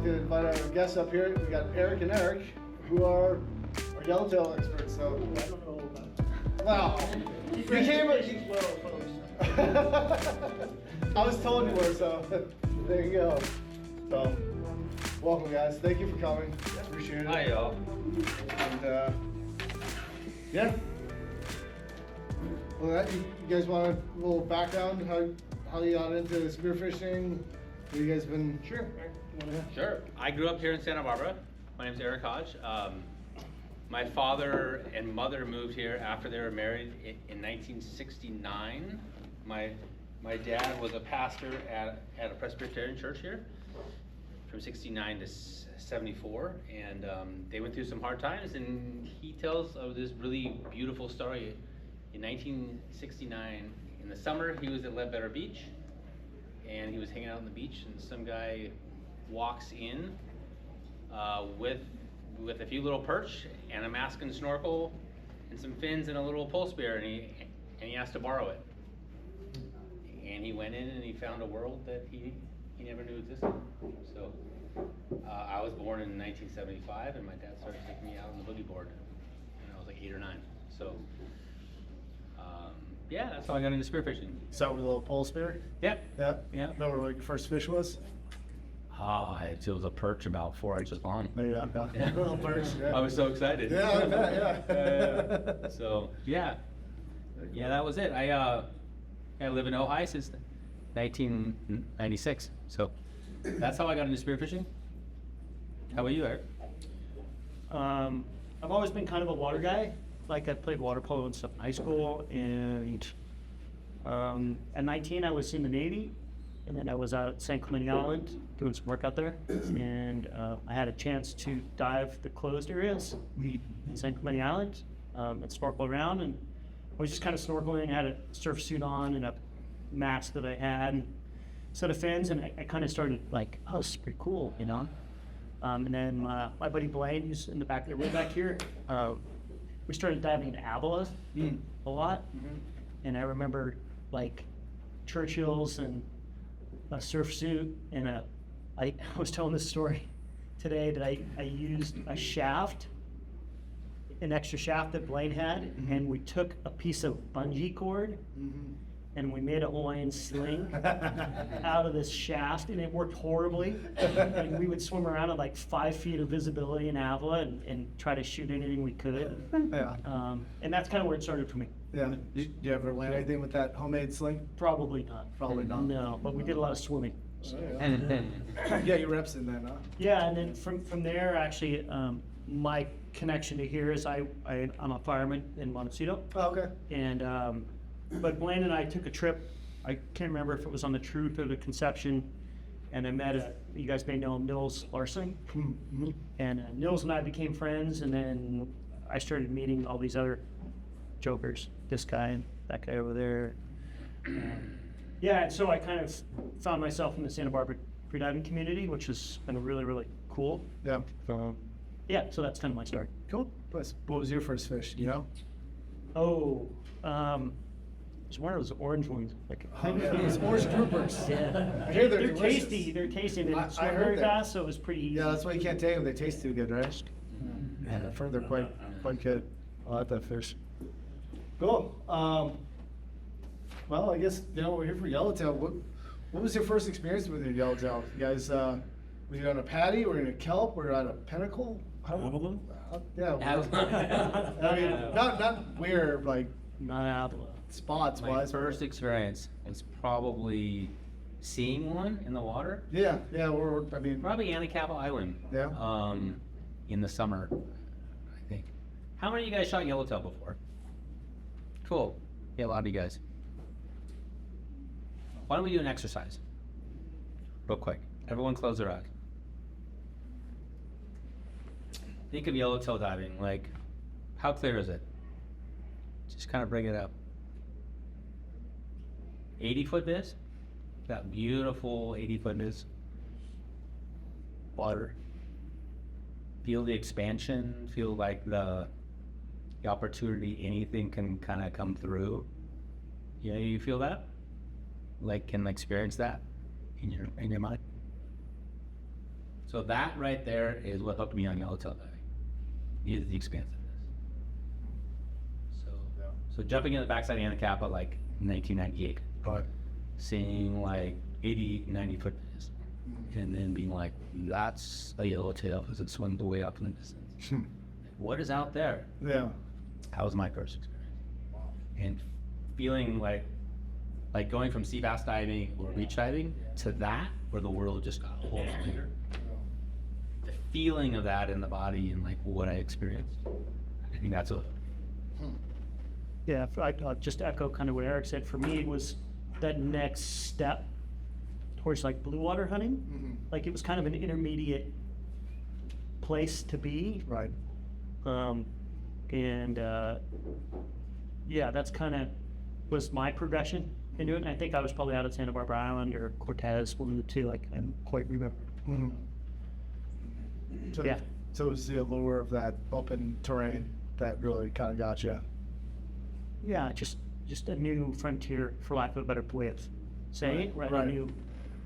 like to invite our guests up here. We got Eric and Eric, who are our Yellowtail experts. So I don't know about wow, you came. I was told you were, so there you go. So welcome, guys. Thank you for coming. Appreciate it. Hi, y'all. And yeah. Well, you guys want a little background? How you got into spearfishing? What you guys been? Sure. Sure. I grew up here in Santa Barbara. My name's Eric Hodge. My father and mother moved here after they were married in 1969. My dad was a pastor at a Presbyterian church here from 69 to 74, and they went through some hard times, and he tells of this really beautiful story. In 1969, in the summer, he was at Ledbetter Beach, and he was hanging out on the beach, and some guy walks in with a few little perch and a mask and snorkel and some fins and a little pole spear, and he asked to borrow it. And he went in and he found a world that he never knew existed. So I was born in 1975, and my dad started taking me out on the boogie board when I was like 8 or 9. So yeah, that's how I got into spearfishing. Start with a little pole spear? Yep. Yeah. Yeah. Remember what your first fish was? Oh, it was a perch about 4 inches long. There you go. Yeah. Little perch. Yeah. I was so excited. Yeah, I bet, yeah. So yeah, that was it. I live in Ojai since 1996. So that's how I got into spearfishing. How about you, Eric? I've always been kind of a water guy. Like I played water polo and stuff in high school, and at 19 I was in the Navy, and then I was out at St. Clement Island doing some work out there, and I had a chance to dive the closed areas in St. Clement Island and snorkel around, and I was just kind of snorkeling. I had a surf suit on and a mask that I had, and a set of fins, and I kind of started like, oh, this is pretty cool, you know. And then my buddy Blaine, who's in the back there, way back here, we started diving into Avila a lot. And I remember like Churchill's and a surf suit, and I was telling this story today that I used a shaft, an extra shaft that Blaine had, and we took a piece of bungee cord and we made a Hawaiian sling out of this shaft, and it worked horribly. And we would swim around at like 5 feet of visibility in Avila and try to shoot anything we could. Yeah. And that's kind of where it started for me. Yeah. Did you ever land anything with that homemade sling? Probably not. Probably not. No, but we did a lot of swimming. Oh, yeah. Yeah, your reps in then, huh? Yeah, and then from there, actually, my connection to here is I'm a fireman in Montecito. Oh, okay. And but Blaine and I took a trip. I can't remember if it was on the Truth or the Conception, and I met you guys may know him, Nils Larson. And Nils and I became friends, and then I started meeting all these other jokers, this guy and that guy over there. Yeah, and so I kind of found myself in the Santa Barbara freediving community, which has been really, really cool. Yeah. Yeah, so that's kind of my start. Cool. What was your first fish, you know? Oh, it's one of those orange ones. Like, It's orange groupers. yeah. I hear they're They're delicious. tasty. They're tasty. And they I swim heard very that. fast, so it was pretty easy. Yeah, that's why you can't take them. They taste too good, right? Yeah, I've heard they're quite good. I like that fish. Cool. Well, I guess, we're here for Yellowtail. What was your first experience with your Yellowtail? You guys, were you on a patty? Were you in a kelp? Were you on a pinnacle? Yeah. I mean, not weird, like, Not Avila. spots My wise. first experience was probably seeing one in the water. Yeah, Probably Anacapa Island. Yeah. In the summer, I think. How many of you guys shot Yellowtail before? Cool. Yeah, a lot of you guys. Why don't we do an exercise? Real quick. Everyone close their eyes. Think of yellowtail diving, like, how clear is it? Just kind of bring it up. 80-foot viz? That beautiful 80-foot viz. Water. Feel the expansion, feel like the opportunity, anything can kind of come through. Yeah, you feel that? Like, can experience that in your mind? So that right there is what hooked me on Yellowtail diving, is the expansiveness. So jumping in the backside of Anacapa like 1998, Right. seeing like 80, 90 foot fish, and then being like, that's a Yellowtail because it swims way up in the distance. What is out there? Yeah. That was my first experience. And feeling like going from sea bass diving or beach diving to that, where the world just got a whole lot bigger. The feeling of that in the body and like what I experienced, I think that's what. Yeah, I'll just echo kind of what Eric said. For me, it was that next step towards like blue water hunting. Mm-hmm. Like it was kind of an intermediate place to be. Right. Yeah, that's kind of was my progression into it. And I think I was probably out at Santa Barbara Island or Cortez, one of the two. Like I don't quite remember. Mm-hmm. So, Yeah. So it was the allure of that open terrain that really kind of got you. Yeah, just a new frontier, for lack of a better way of saying it. Right. Right. A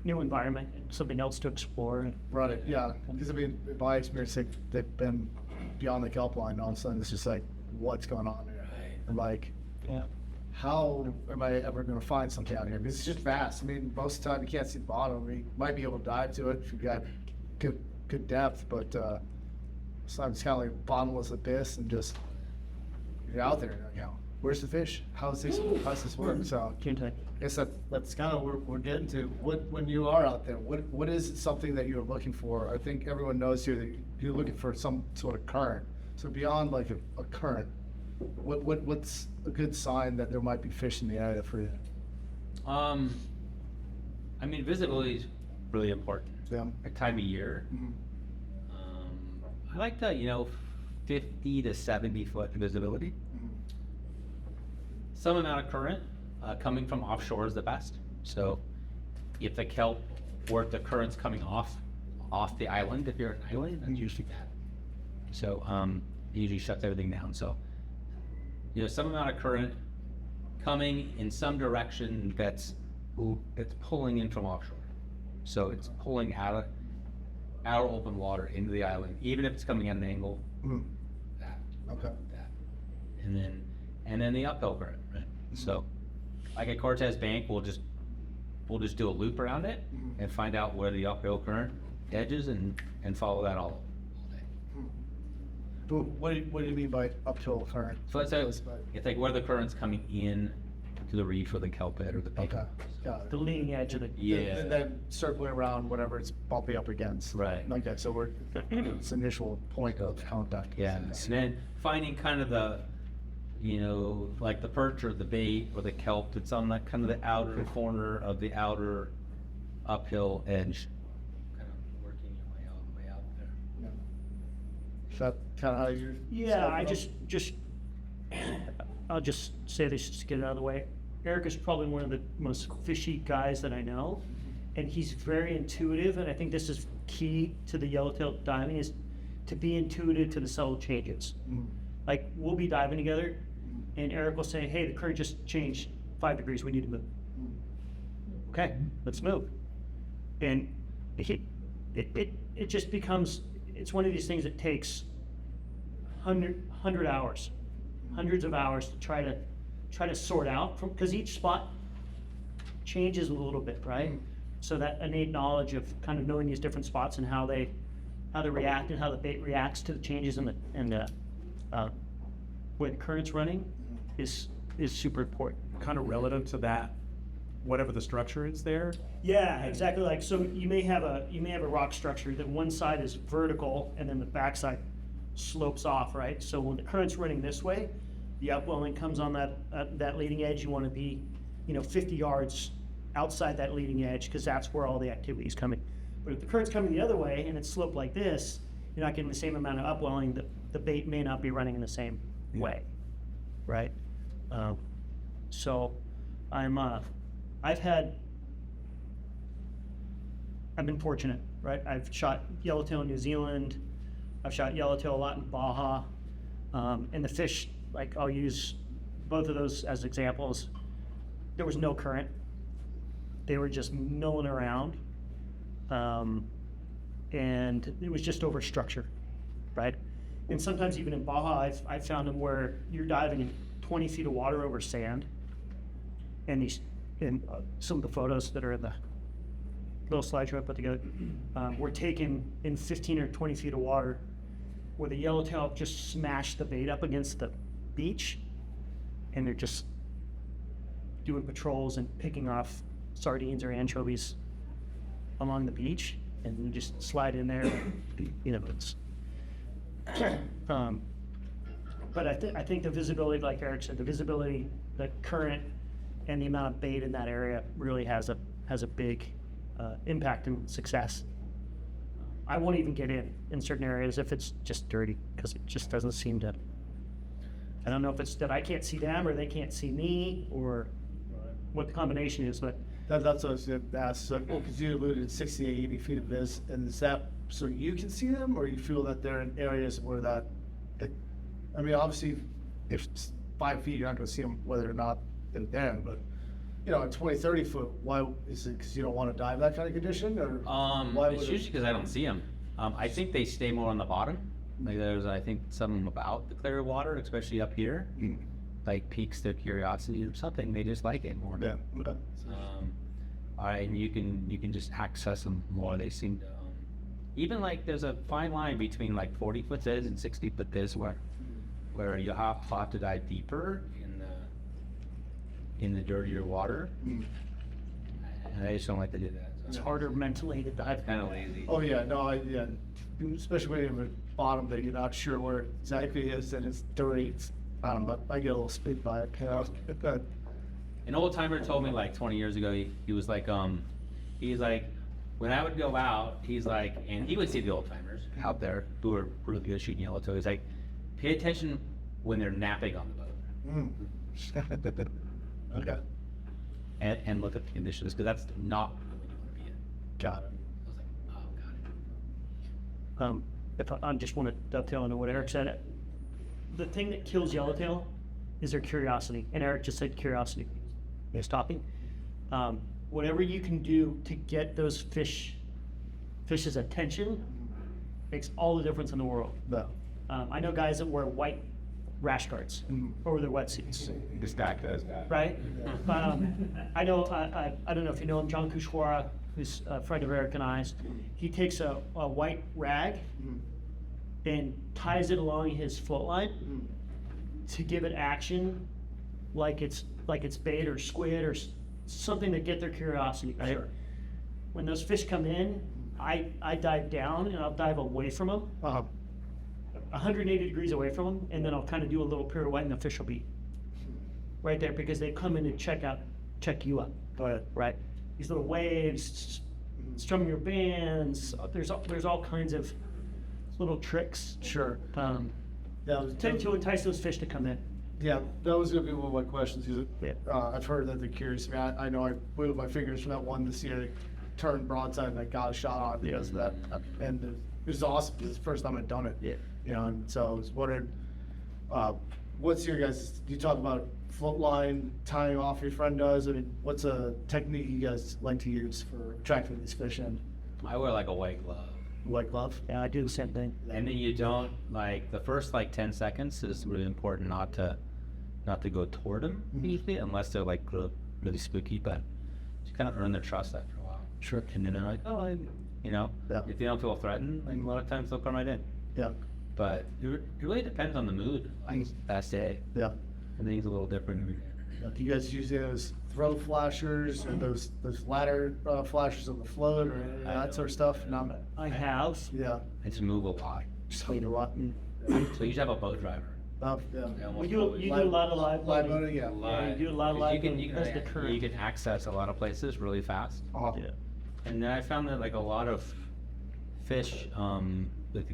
new environment, something else to explore. Right. Yeah. Because I mean, in my experience, they've been beyond the kelp line. All of a sudden, it's just like, what's going on here? Right. And like, Yeah. how am I ever going to find something out here? Because it's just vast. I mean, most of the time you can't see the bottom. You might be able to dive to it if you've got good depth, but sometimes it's kind of like bottomless abyss, and just you're out there. You know, where's the fish? How's this work? So Can't tell you. I guess that's kind of what we're getting to. When you are out there, what is something that you're looking for? I think everyone knows here that you're looking for some sort of current. So beyond like a current, what's a good sign that there might be fish in the area for you? I mean, visibility is really important. Yeah. At time of year. Mhm. I like the 50 to 70 foot visibility. Mhm. Some amount of current coming from offshore is the best. So if the kelp or if the current's coming off the island, if you're an island, that's usually bad. So it usually shuts everything down. So some amount of current coming in some direction that's pulling in from offshore. So it's pulling out of our open water into the island, even if it's coming at an angle. Mhm. That. Okay. That. And then the uphill current, right? So like at Cortez Bank, we'll just do a loop around it and find out where the uphill current edges and follow that all day. But what do you mean by uphill current? So it's like where the current's coming in to the reef or the kelp bed or the bank. Okay. Got it. The leading edge of the Yeah. And then circling around whatever it's bumping up against. Right. Okay, so we're it's initial point of contact. Yeah, and then finding kind of the, like the perch or the bait or the kelp that's on that kind of the outer corner of the outer uphill edge. Kind of working your way out there. Yeah. Is that kind of how you? Yeah, I'll just say this just to get it out of the way. Eric is probably one of the most fishy guys that I know, and he's very intuitive, and I think this is key to the yellowtail diving, is to be intuitive to the subtle changes. Mhm. Like, we'll be diving together, and Eric will say, hey, the current just changed 5 degrees, we need to move. Okay, let's move. And it just becomes, it's one of these things that takes 100 hours, hundreds of hours to try to sort out, because each spot changes a little bit, right? So that innate knowledge of kind of knowing these different spots and how they react and how the bait reacts to the changes in the where the current's running is super important. Kind of relative to that, whatever the structure is there. Yeah, exactly. Like, so you may have a rock structure that one side is vertical and then the backside slopes off, right? So when the current's running this way, the upwelling comes on that leading edge. You want to be, 50 yards outside that leading edge, because that's where all the activity is coming. But if the current's coming the other way and it's sloped like this, you're not getting the same amount of upwelling. The bait may not be running in the same way, right? So I've been fortunate, right? I've shot yellowtail in New Zealand. I've shot yellowtail a lot in Baja. And the fish, like, I'll use both of those as examples. There was no current. They were just milling around. and it was just over structure, right? And sometimes even in Baja, I've found them where you're diving in 20 feet of water over sand, and some of the photos that are in the little slideshow I put together were taken in 15 or 20 feet of water, where the yellowtail just smashed the bait up against the beach, and they're just doing patrols and picking off sardines or anchovies along the beach, and you just slide in there. It's. But I think the visibility, like Eric said, the visibility, the current, and the amount of bait in that area really has a big impact and success. I won't even get in certain areas if it's just dirty, because it just doesn't seem to. I don't know if it's that I can't see them or they can't see me, or what the combination is, but That's what I was going to ask. So, because you alluded to 60 to 80 feet of this, and is that so you can see them, or you feel that they're in areas where I mean, obviously, if it's 5 feet, you're not going to see them whether or not they're there, but at 20, 30 foot, why is it? Because you don't want to dive that kind of condition, or why it's usually because I don't see them. I think they stay more on the bottom. Like there's, I think, something about the clear water, especially up here, like piques their curiosity or something. They just like it more. Yeah. Okay. And you can just access them more. They seem to. Even like there's a fine line between like 40 foot this and 60 foot this, where you have to dive deeper in the dirtier water. And I just don't like to do that. it's harder mentally to dive. Kind of lazy. Oh yeah, no, especially when you're at the bottom that you're not sure where exactly it is, and it's dirty. I don't know, I get a little spit by it. An old timer told me like 20 years ago, he was like, when I would go out, he's like, and he would see the old timers out there who are really good at shooting yellowtail. He's like, pay attention when they're napping on the boat. Okay. And look at the conditions, because that's not where you want to be in. Got it. I was like, oh, got it. If I just want to dovetail into what Eric said, the thing that kills yellowtail is their curiosity. And Eric just said curiosity. Stopping. Whatever you can do to get those fish's attention makes all the difference in the world. No. I know guys that wear white rash guards over their wetsuits. The stack does that. Right? I know, I don't know if you know him, John Kushwara, who's a friend of Eric and I's. He takes a white rag and ties it along his float line to give it action like it's bait or squid or something to get their curiosity, right? Sure. When those fish come in, I dive down and I'll dive away from them, 180 degrees away from them, and then I'll kind of do a little pirouette and the fish will be right there because they come in to check you up, right? These little waves, strumming your bands, there's all kinds of little tricks. Sure. Tend to entice those fish to come in. Yeah, that was gonna be one of my questions. Because Yeah. I've heard that they're curious. I know I wiggled my fingers from that one this year. They turned broadside and I got a shot on it because of that. And it was awesome because it's the first time I'd done it. Yeah. And so I was wondering, what's your guys? You talk about float line tying off. Your friend does. I mean, what's a technique you guys like to use for attracting these fish in? I wear like a white glove. White glove. Yeah, I do the same thing. And then you don't, like, the first like 10 seconds is really important not to go toward them immediately unless they're like really spooky, but you kind of earn their trust after a while. Sure. And then they're like, oh, Yeah. if they don't feel threatened, like a lot of times they'll come right in. Yeah. But it really depends on the mood, like that day. Yeah. I think it's a little different every day. Do you guys use those throw flashers or those ladder flashers on the float or any of that sort of stuff? No. I have. Yeah. It's move a lot. So you know what? So you should have a boat driver. Yeah. They almost You do always- a lot of live Live boating. boating, yeah. Yeah, you do a lot of Because live you boating. can, That's the current. you can access a lot of places really fast. Yeah. And then I found that like a lot of fish, with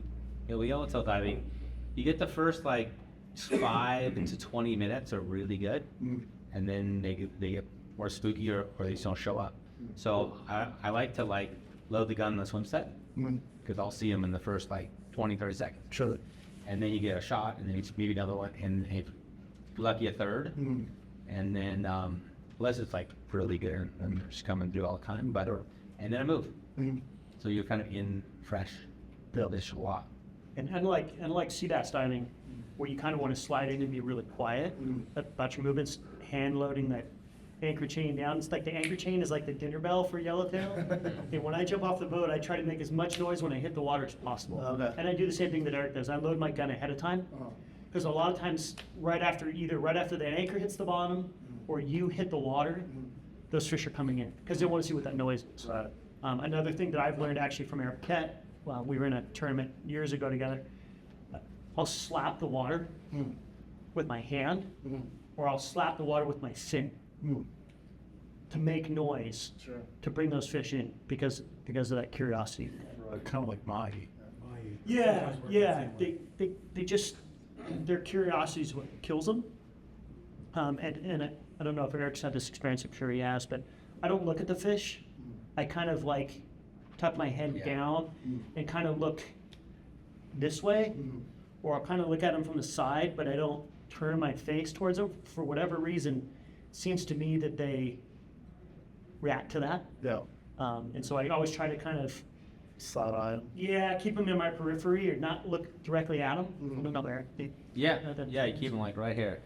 yellowtail diving, you get the first like 5 to 20 minutes are really good, and then they get more spooky or they just don't show up. So I like to like load the gun in the swim set because I'll see them in the first like 20-30 seconds. Sure. And then you get a shot, and then it's maybe another one, and if you're lucky, a third. And then unless it's like really good and just coming through all the time, but and then I move. So you're kind of in fresh fish a lot. And unlike sea bass diving, where you kind of want to slide in and be really quiet about your movements, hand loading that anchor chain down. It's like the anchor chain is like the dinner bell for Yellowtail. And when I jump off the boat, I try to make as much noise when I hit the water as possible. Okay. And I do the same thing that Eric does. I load my gun ahead of time. Because a lot of times, right after the anchor hits the bottom, or you hit the water, those fish are coming in because they want to see what that noise is. Right. Another thing that I've learned actually from Eric Kett, well, we were in a tournament years ago together. I'll slap the water with my hand, or I'll slap the water with my fin to make noise, Sure. to bring those fish in because of that curiosity. Kind of like mahi. Yeah. They just, their curiosity is what kills them. And I don't know if Eric's had this experience, I'm sure he has, but I don't look at the fish. I kind of like tuck my head down and kind of look this way, or I'll kind of look at them from the side, but I don't turn my face towards them. For whatever reason, it seems to me that they react to that. Yeah. And so I always try to kind of, Side eye. keep them in my periphery or not look directly at them. I don't know, Eric. Yeah, you keep them like right here.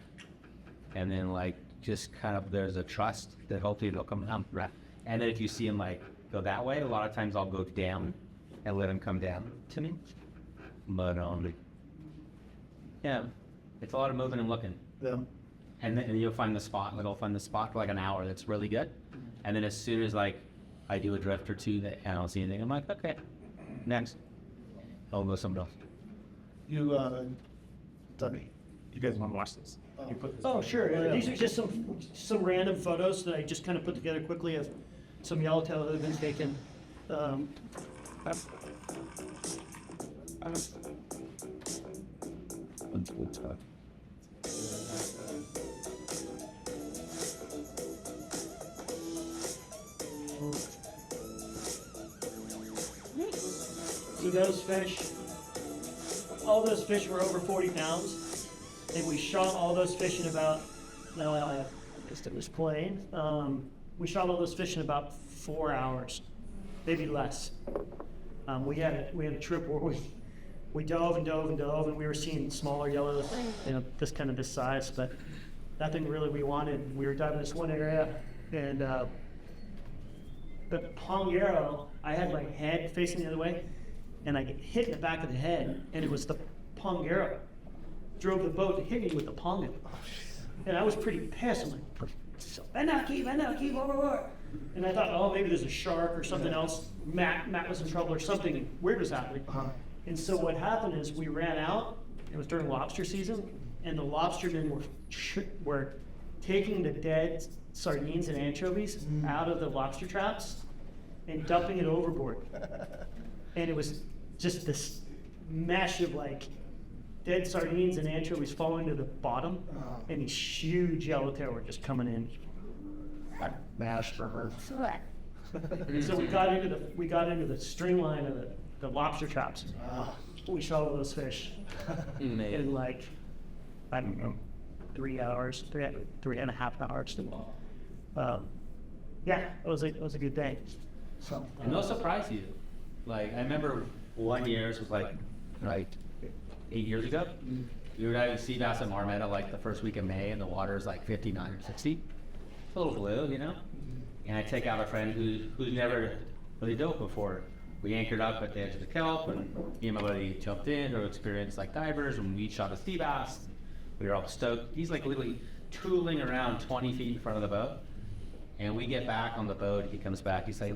And then like just kind of there's a trust that hopefully they'll come down. Right. And then if you see them like go that way, a lot of times I'll go down and let them come down to me. But yeah, it's a lot of moving and looking. Yeah. And then you'll find the spot. Like I'll find the spot for like an hour that's really good. And then as soon as like I do a drift or two that I don't see anything, I'm like, okay, next. I'll go somewhere else. You, Tubby. You guys want to watch this? You put this Oh, sure. Yeah. These are just some random photos that I just kind of put together quickly of some yellowtail that have been taken. See those fish? All those fish were over 40 pounds. And we shot all those fish in about, no, I have this to this plane. We shot all those fish in about 4 hours, maybe less. We had a trip where we dove and we were seeing smaller yellows, this size, but nothing really we wanted. We were diving this one area, and the pongero, I had my head facing the other way, and I get hit in the back of the head, and it was the pongero. Drove the boat to hit me with the pongero. And I was pretty pissed. I'm like, bend out, keep, over. And I thought, oh, maybe there's a shark or something else. Matt was in trouble or something weird was happening. And so what happened is we ran out. It was during lobster season, and the lobstermen were taking the dead sardines and anchovies out of the lobster traps and dumping it overboard. And it was just this mesh of like dead sardines and anchovies falling to the bottom, and these huge yellowtail were just coming in. Mash for her. So we got into the string line of the lobster traps. We shot all those fish in like, I don't know, 3 hours, three and a half hours. Yeah, it was a good day. So And they'll surprise you. Like, I remember one year, it was like, 8 years ago, we were diving sea bass at Marmetta like the first week of May, and the water is like 59 or 60. It's a little blue, And I take out a friend who's never really dove before. We anchored up at the edge of the kelp, and me and my buddy jumped in, or experienced like divers, and we shot a sea bass. We were all stoked. He's like literally tooling around 20 feet in front of the boat. And we get back on the boat, he comes back, he's like,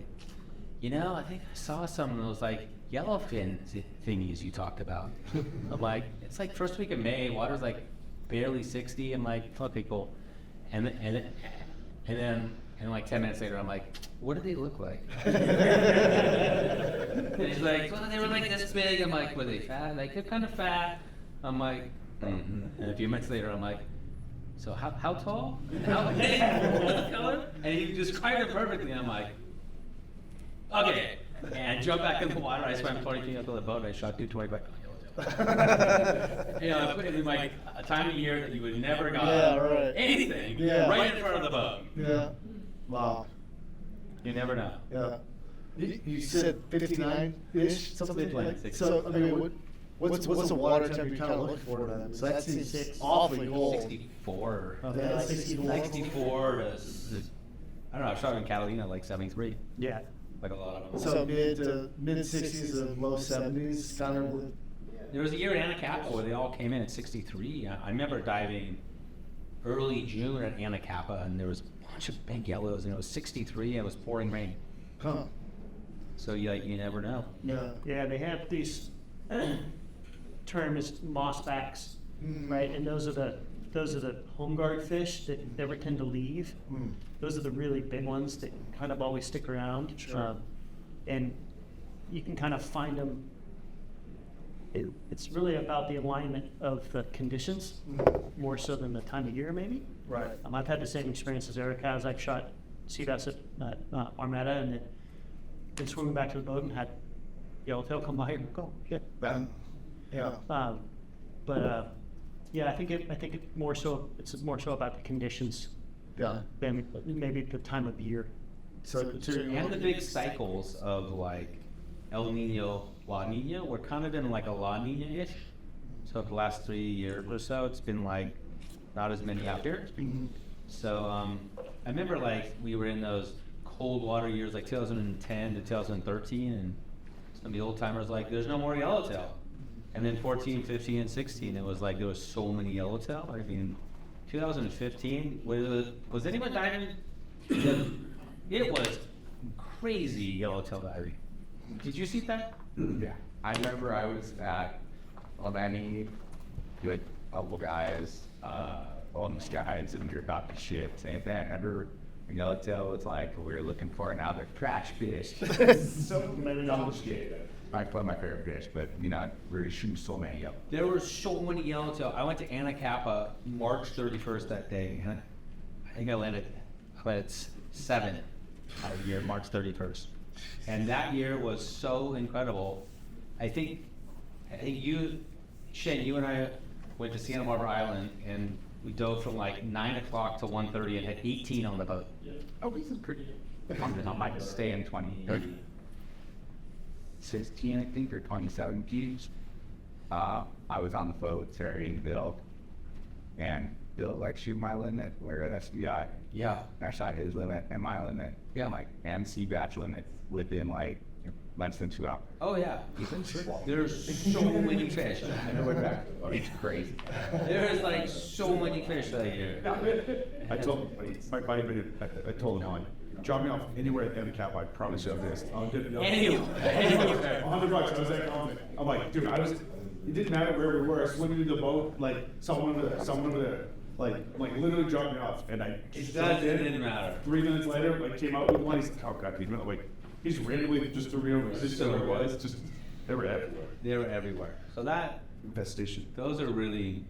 I think I saw some of those like yellowfin thingies you talked about. I'm like, it's like first week of May, water's like barely 60. I'm like, okay, cool. And then like 10 minutes later, I'm like, what do they look like? And he's like, well, they were like this big. I'm like, were they fat? Like, they're kind of fat. I'm like, And a few minutes later, I'm like, so how tall? How big? What color? And he described it perfectly. And I'm like, okay. And I jumped back in the water. I swam 20 feet up to the boat. And I shot 220 back. I put it in like a time of year that you would never got anything right in front of the boat. Yeah. Wow. You never know. Yeah. You said 59-ish, something like, 60. so, I mean, what's the water temp you're kind of looking for then? So that seems 66. awfully cold. 64. Yeah, 64. 64 to, I don't know, I was talking Catalina like 73, Yeah. like a lot of them. So mid 60s and low 70s, kind of. There was a year at Anacapa where they all came in at 63. I remember diving early June at Anacapa, and there was a bunch of big yellows, and it was 63, and it was pouring rain. Huh. So you never know. Yeah. Yeah, they have these term is mossbacks, right? And those are the home guard fish that never tend to leave. Those are the really big ones that kind of always stick around. Sure. And you can kind of find them. It's really about the alignment of the conditions, more so than the time of year, maybe. Right. I've had the same experience as Eric has. I've shot sea bass at Armada and then been swimming back to the boat and had yellowtail come by and go, shit. Yeah. Yeah, I think it more so it's more so about the conditions Yeah. than maybe the time of year. So And the big cycles of like El Nino, La Nina, we're kind of in like a La Nina-ish. So for the last 3 years or so, it's been like not as many out here. So I remember like we were in those cold water years like 2010 to 2013, and some of the old timers like there's no more yellowtail. And then 14, 15, and 16, it was like there was so many yellowtail. I mean, 2015 was anyone diving? It was crazy yellowtail diving. Did you see that? Yeah, I remember I was at Alani with a couple guys, homeless guys, and we were about to shit. Same thing. I remember Yellowtail was like, we were looking for another trash fish. I put my favorite fish, but you know, we were shooting so many of them. There were so many yellowtail. I went to Anacapa March 31st that day, and I think I landed 7 out of the year, March 31st. And that year was so incredible. I think you, Shane, you and I went to Santa Barbara Island, and we dove from like 9 o'clock to 1:30 and had 18 on the boat. Oh, this is pretty good. I might stay in 2016, I think, or 2017. I was on the boat with Terry and Bill, and Bill like shoot my limit, we're at SBI. Yeah. I shot his limit and my limit. Yeah. Like, and sea batch limit within like less than 2 hours. Oh yeah. There's so many fish. I know exactly. It's crazy. There's like so many fish that year. I told I told him, like, drop me off anywhere at the cap, I promise you this. I'll get it. Anywhere. $100. I was that confident. I'm like, dude, it didn't matter where we were. I swimming into the boat, like someone over there, like literally dropped me off, and I. It didn't matter. 3 minutes later, like came out with one. He's like, oh god, dude, like he's randomly just threw me over. This is where it was. Just they were everywhere. They were everywhere. So Infestation. those are really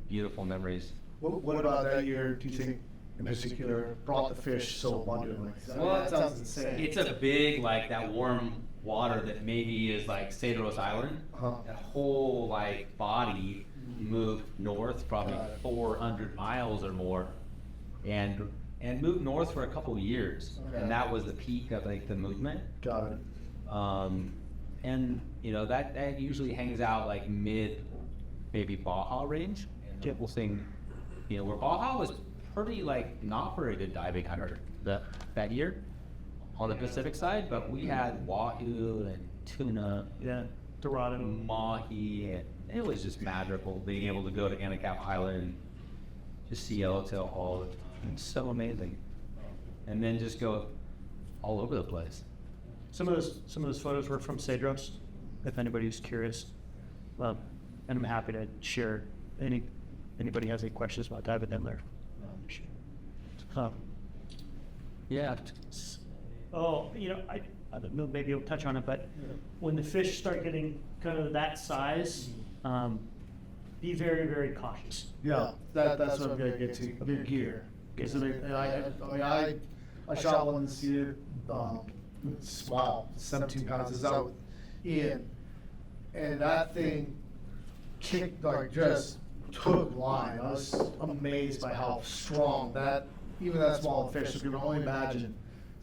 beautiful memories. What about that year, do you think, in particular, brought the fish so abundantly? Well, That sounds insane. It's a big, like that warm water that maybe is like Cedros Island. Uh-huh. That whole like body moved north probably 400 miles or more, and moved north for a couple of years, Okay. and that was the peak of like the movement. Got it. And you know that usually hangs out like mid, maybe Baja range. And we'll sing, you know, where Baja was pretty like not very good diving hunter that year on the Pacific side, but we had wahoo and tuna, Yeah, Dorado. mahi, and it was just magical being able to go to Anacapa Island and just see yellowtail all the time. It's so amazing, and then just go all over the place. Some of those photos were from Cedros, if anybody's curious. And I'm happy to share anybody has any questions about diving in there. Yeah. Oh, you know, I don't know, maybe you'll touch on it, but when the fish start getting kind of that size, be very, very cautious. Yeah, that's what I'm gonna get to, big gear. Because I shot one this year, small, 17 pounds, is out with Ian, and that thing kicked, like, just took line. I was amazed by how strong even that small fish, if you can only imagine,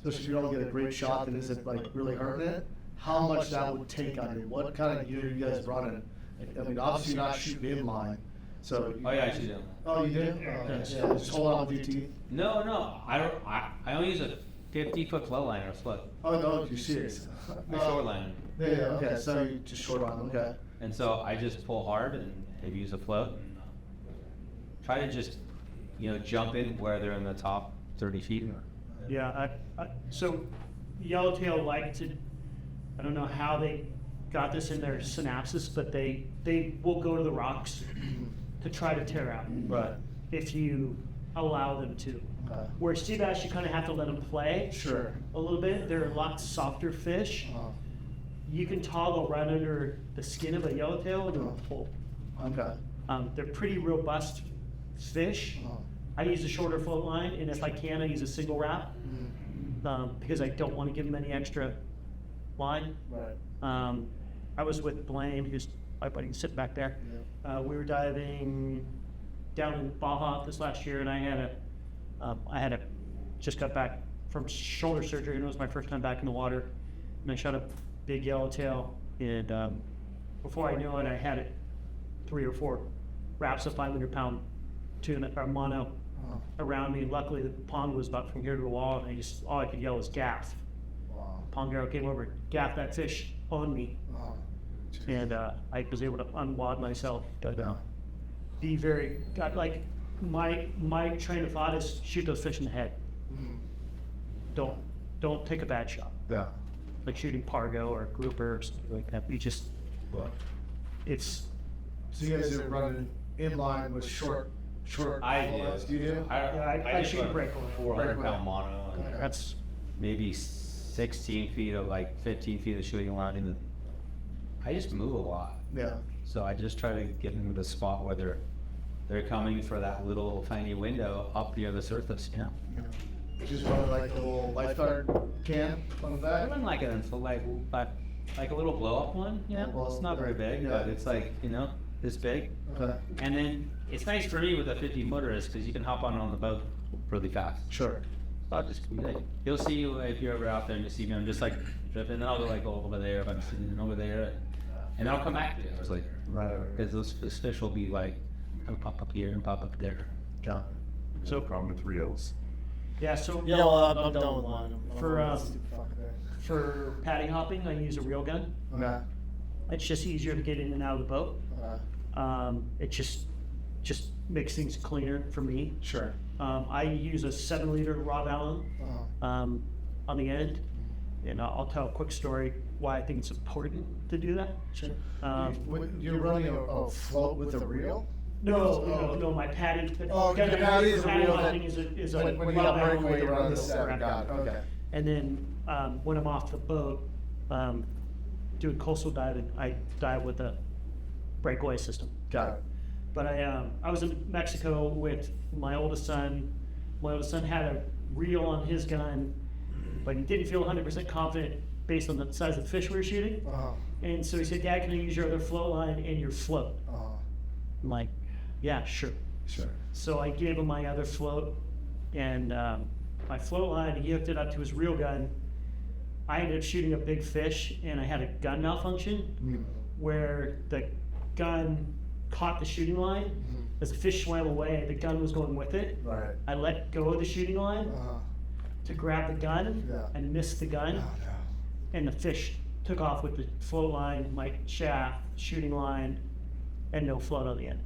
so if you don't get a great shot that isn't like really hurting it, how much that would take on you? What kind of gear you guys running? I mean, obviously you're not shooting inline, so. Oh yeah, I should do. Oh, you do? Yeah, just hold on with your teeth. No, I don't. I only use a 50-foot flow line or float. Oh, no, you're serious? A short line. Yeah, okay, so you just short on, okay. And so I just pull hard and maybe use a float. Try to just, jump in where they're in the top 30 feet. Yeah, so Yellowtail like to, I don't know how they got this in their synapses, but they will go to the rocks to try to tear out. Right. If you allow them to. Where sea bass, you kind of have to let them play. Sure. A little bit. They're a lot softer fish. You can toggle right under the skin of a yellowtail and it'll pull. Okay. They're pretty robust fish. I use a shorter float line, and if I can, I use a single wrap because I don't want to give them any extra line. Right. I was with Blaine, who's my buddy sitting back there. Yeah. We were diving down in Baja this last year, and I had just got back from shoulder surgery, and it was my first time back in the water. And I shot a big yellowtail, and before I knew it, I had 3 or 4 wraps of 500-pound tuna or mono around me. Luckily, the pond was about from here to the wall, and all I could yell was gaff. Wow. Pond came over, gaffed that fish on me, and I was able to unwad myself. But be very my train of thought is shoot those fish in the head. Don't take a bad shot. Yeah. Like shooting pargo or grouper or something like that. It's. So you guys are running inline with short. I floats, do. You do? I just shoot run breakaway. 400-pound mono. And Okay. That's maybe 16 feet of 15 feet of shooting line. I just move a lot. Yeah. So I just try to get into the spot where they're coming for that little tiny window up near the surface. Yeah. Just running like a little lifeguard can on the I back. run like a little blow up one. Yeah. Well, it's not very big, but it's this big. Okay. And then it's nice for me with a 50-footer is because you can hop on the boat really fast. Sure. I'll just you'll see if you're ever out there and you see me. I'm just dripping, and I'll go over there. If I'm sitting over there, and I'll come back to it. It's like because those fish will be I'll pop up here and pop up there. Yeah. So problem with reels. yeah. So Yeah, well, I'm done with mine. for padding hopping, I use a reel gun. Okay. It's just easier to get in and out of the boat. It just makes things cleaner for me. Sure. I use a 7-liter Rob Allen on the end, and I'll tell a quick story why I think it's important to do that. Sure. Um, You're running a float with a reel? No, my padding. Oh, your padding is a reel that- hopping is a When you Rob got Allen breakaway, you run reel. the 7. Correct. Got it. Okay. And then when I'm off the boat, doing coastal diving, I dive with a breakaway system. Got it. But I was in Mexico with my oldest son. My oldest son had a reel on his gun, but he didn't feel 100% confident based on the size of the fish we were shooting. And so he said, "Dad, can I use your other float line and your float?" I'm like, "Yeah, sure." Sure. So I gave him my other float and my float line. He hooked it up to his reel gun. I ended up shooting a big fish, and I had a gun malfunction where the gun caught the shooting line. As the fish swam away, the gun was going with it. Right. I let go of the shooting line to grab the gun Yeah. and missed the gun, and the fish took off with the float line, my shaft, shooting line, and no float on the end.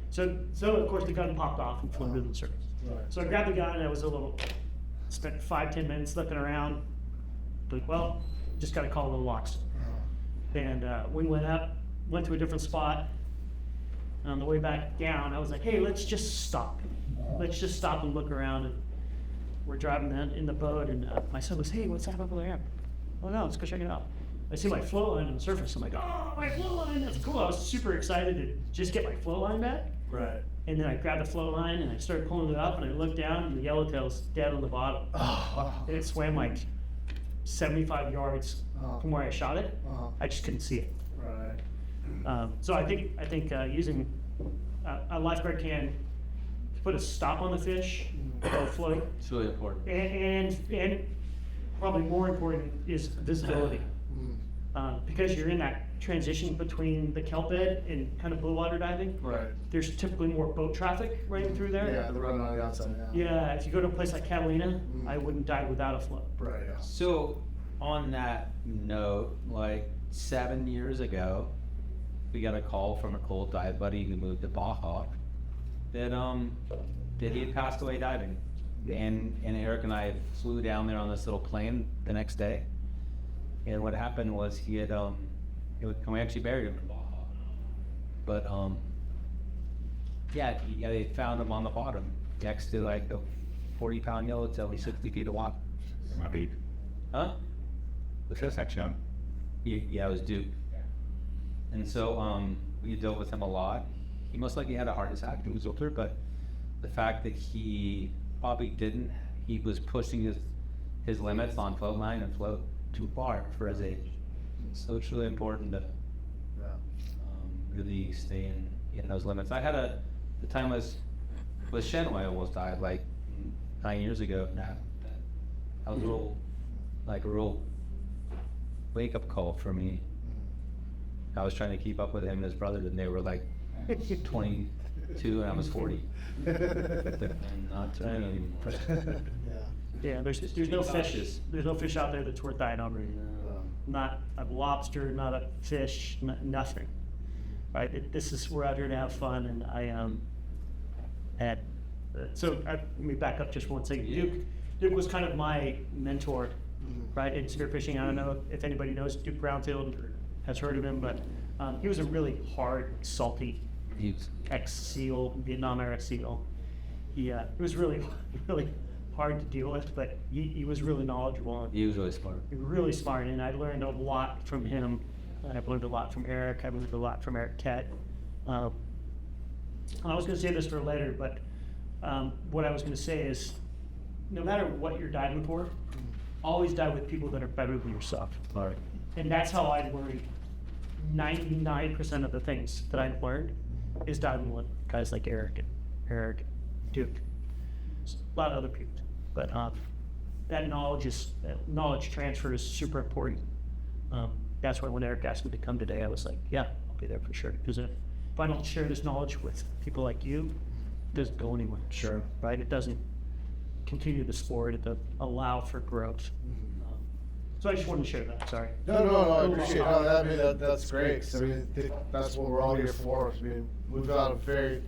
So of course the gun popped off and flew to the surface. Right. So I grabbed the gun and I was spent 5-10 minutes looking around. Like, well, just gotta call the locks. And we went to a different spot. And on the way back down, I was like, "Hey, let's just stop. Let's just stop and look around." And we're driving in the boat, and my son goes, "Hey, what's that over there?" "Oh no, let's go check it out." I see my float line on the surface. I'm like, "Oh, my float line, that's cool." I was super excited to just get my float line back. Right. And then I grabbed the float line and I started pulling it up, and I looked down, and the yellowtail's dead on the bottom. And it swam 75 yards from where I shot it. I just couldn't see it. Right. So I think using a lifeguard can put a stop on the fish or float, It's really important. and probably more important is visibility. Because you're in that transition between the kelp bed and kind of blue water diving. Right. There's typically more boat traffic running through there. Yeah, the run on the outside. Yeah. Yeah, if you go to a place like Catalina, I wouldn't dive without a float. Right. Yeah. So, on that note, like 7 years ago, we got a call from an old dive buddy who moved to Baja that he had passed away diving. And Eric and I flew down there on this little plane the next day. And what happened was he had, we actually buried him in Baja. But, yeah, they found him on the bottom next to like a 40-pound yellowtail, he's 60 feet of water. My beat. Huh? The first section. Yeah, it was Duke. And so we dealt with him a lot. He most likely had a heart attack. He was older, but the fact that he probably didn't, he was pushing his limits on float line and float too far for his age. So it's really important to really stay in those limits. I had the time was Shenway almost died like 9 years ago now. That was a real wake up call for me. I was trying to keep up with him and his brother, and they were like 22 and I was 40. They're not trying anymore. Yeah, there's no fish. There's no fish out there that's worth dying over. Not a lobster, not a fish, nothing. Right? We're out here to have fun, and let me back up just one second. Duke was kind of my mentor, right, in spearfishing. I don't know if anybody knows Duke Brownfield or has heard of him, but he was a really hard, salty ex-SEAL, Vietnam era SEAL. It was really, really hard to deal with, but he was really knowledgeable. He was really smart. He was really smart, and I learned a lot from him. I've learned a lot from Eric. I've learned a lot from Eric Kett. I was going to say this for later, but what I was going to say is, no matter what you're diving for, always dive with people that are better than yourself. All right. And that's how I learned 99% of the things that I've learned is diving with guys like Eric, Duke, a lot of other people. But that knowledge transfer is super important. That's why when Eric asked me to come today, I was like, yeah, I'll be there for sure. Because if I don't share this knowledge with people like you, it doesn't go anywhere. Sure. Right? It doesn't continue the sport. It doesn't allow for growth. So I just wanted to share that. Sorry. No, I appreciate it. No, I mean, that's great. 'Cause, I mean, that's what we're all here for. I mean, we've got a very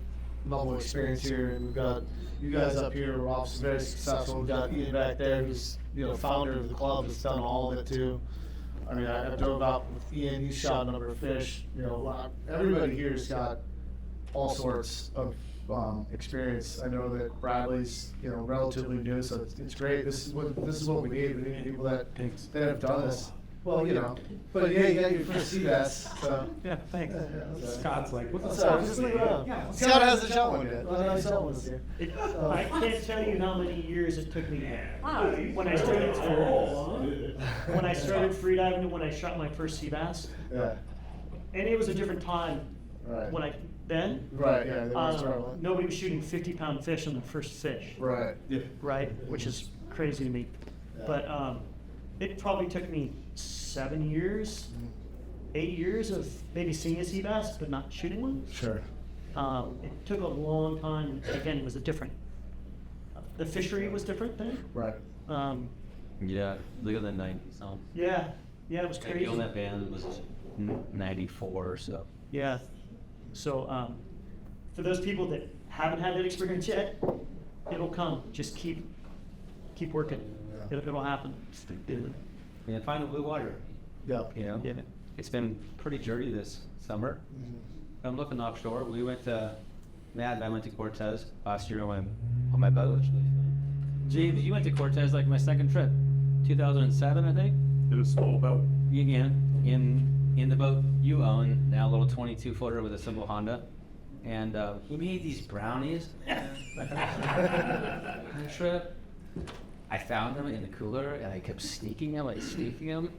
novel experience here, and we've got you guys up here who are obviously very successful. We've got Ian back there, who's founder of the club, has done all of it too. I mean, I've dove out with Ian. He's shot a number of fish. Everybody here's got all sorts of experience. I know that Bradley's relatively new, so it's great. This is what we need. We need people that have done this. Well, but yeah, you got your first sea bass. So. Yeah, thanks. Scott's like, what's So just look around. Scott hasn't shot one yet. Well, I shot one this year. I can't tell you how many years it took me when I started freediving and when I shot my first sea bass. Yeah. And it was a different time Right. when then. Right. Yeah. They were struggling. Nobody was shooting 50-pound fish on the first fish. Right. Yeah. Right, which is crazy to me. But it probably took me 7 years, 8 years of maybe seeing a sea bass, but not shooting one. Sure. It took a long time. Again, it was the fishery was different then. Right. Yeah, look at the 90s. Yeah, it was I crazy. owned that band was 94 or so. Yeah. So for those people that haven't had that experience yet, it'll come. Just keep working. It'll happen. Yeah, find the blue water. Yeah. Yeah. It's been pretty dirty this summer. I'm looking offshore. We went to Matt and I went to Cortez last year. I went on my boat. James, you went to Cortez like my second trip, 2007, I think. It was a small boat. Again, in the boat you own, now a little 22-footer with a simple Honda. And he made these brownies on the trip. I found them in the cooler and I kept sneaking them. And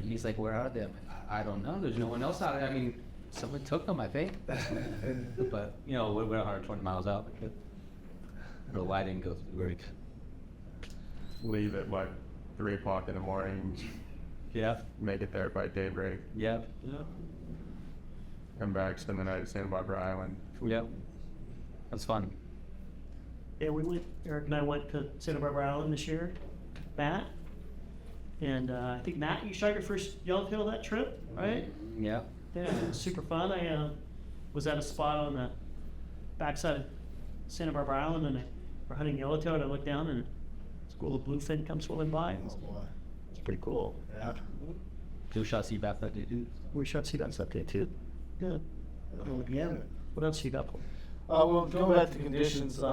he's like, where are they? I don't know. There's no one else out there. I mean, someone took them, I think. But, we're 120 miles out. The light didn't go through very good. Leave at like 3 o'clock in the morning, Yeah. make it there by daybreak, Yep. come back, spend the night at Santa Barbara Island. Yep. That's fun. Yeah, Eric and I went to Santa Barbara Island this year, Matt. And I think, Matt, you shot your first yellowtail that trip, right? Yeah. Yeah, it was super fun. I was at a spot on the backside of Santa Barbara Island, and we're hunting yellowtail, and I looked down, and a school of bluefin comes swimming by. Oh, boy. It's pretty cool. Yeah. Two shot sea bass that day too. We shot sea ducks that day, too. Good. Again. What else you got for me? Well, going back to conditions,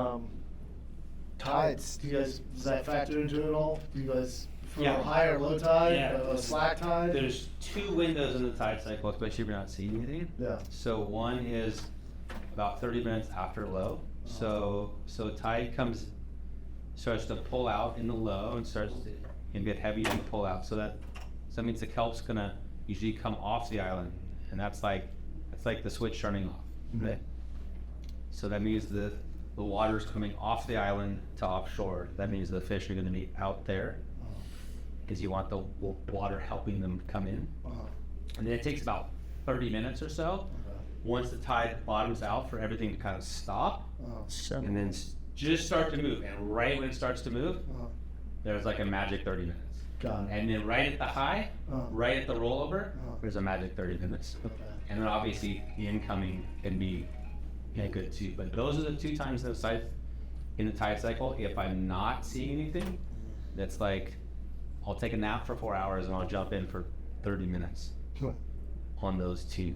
tides, do you guys, does that factor into it at all? Do you guys, for Yeah. high or low tide, Yeah. slack tide? There's 2 windows in the tide cycle, especially if you're not seeing anything. Yeah. So one is about 30 minutes after low. So tide starts to pull out in the low and starts to get heavy and pull out. So that means the kelp's gonna usually come off the island, and that's like the switch turning off. Okay? So that means the water's coming off the island to offshore. That means the fish are gonna be out there, because you want the water helping them come in. And then it takes about 30 minutes or so, once the tide bottoms out, for everything to kind of stop, and then just start to move. And right when it starts to move, there's like a magic 30 minutes. Got it. And then right at the high, right at the rollover, Uh-huh. there's a magic 30 minutes. And then obviously the incoming can be good too. But those are the 2 times in the tide cycle. If I'm not seeing anything, that's like, I'll take a nap for 4 hours and I'll jump in for 30 minutes on those 2.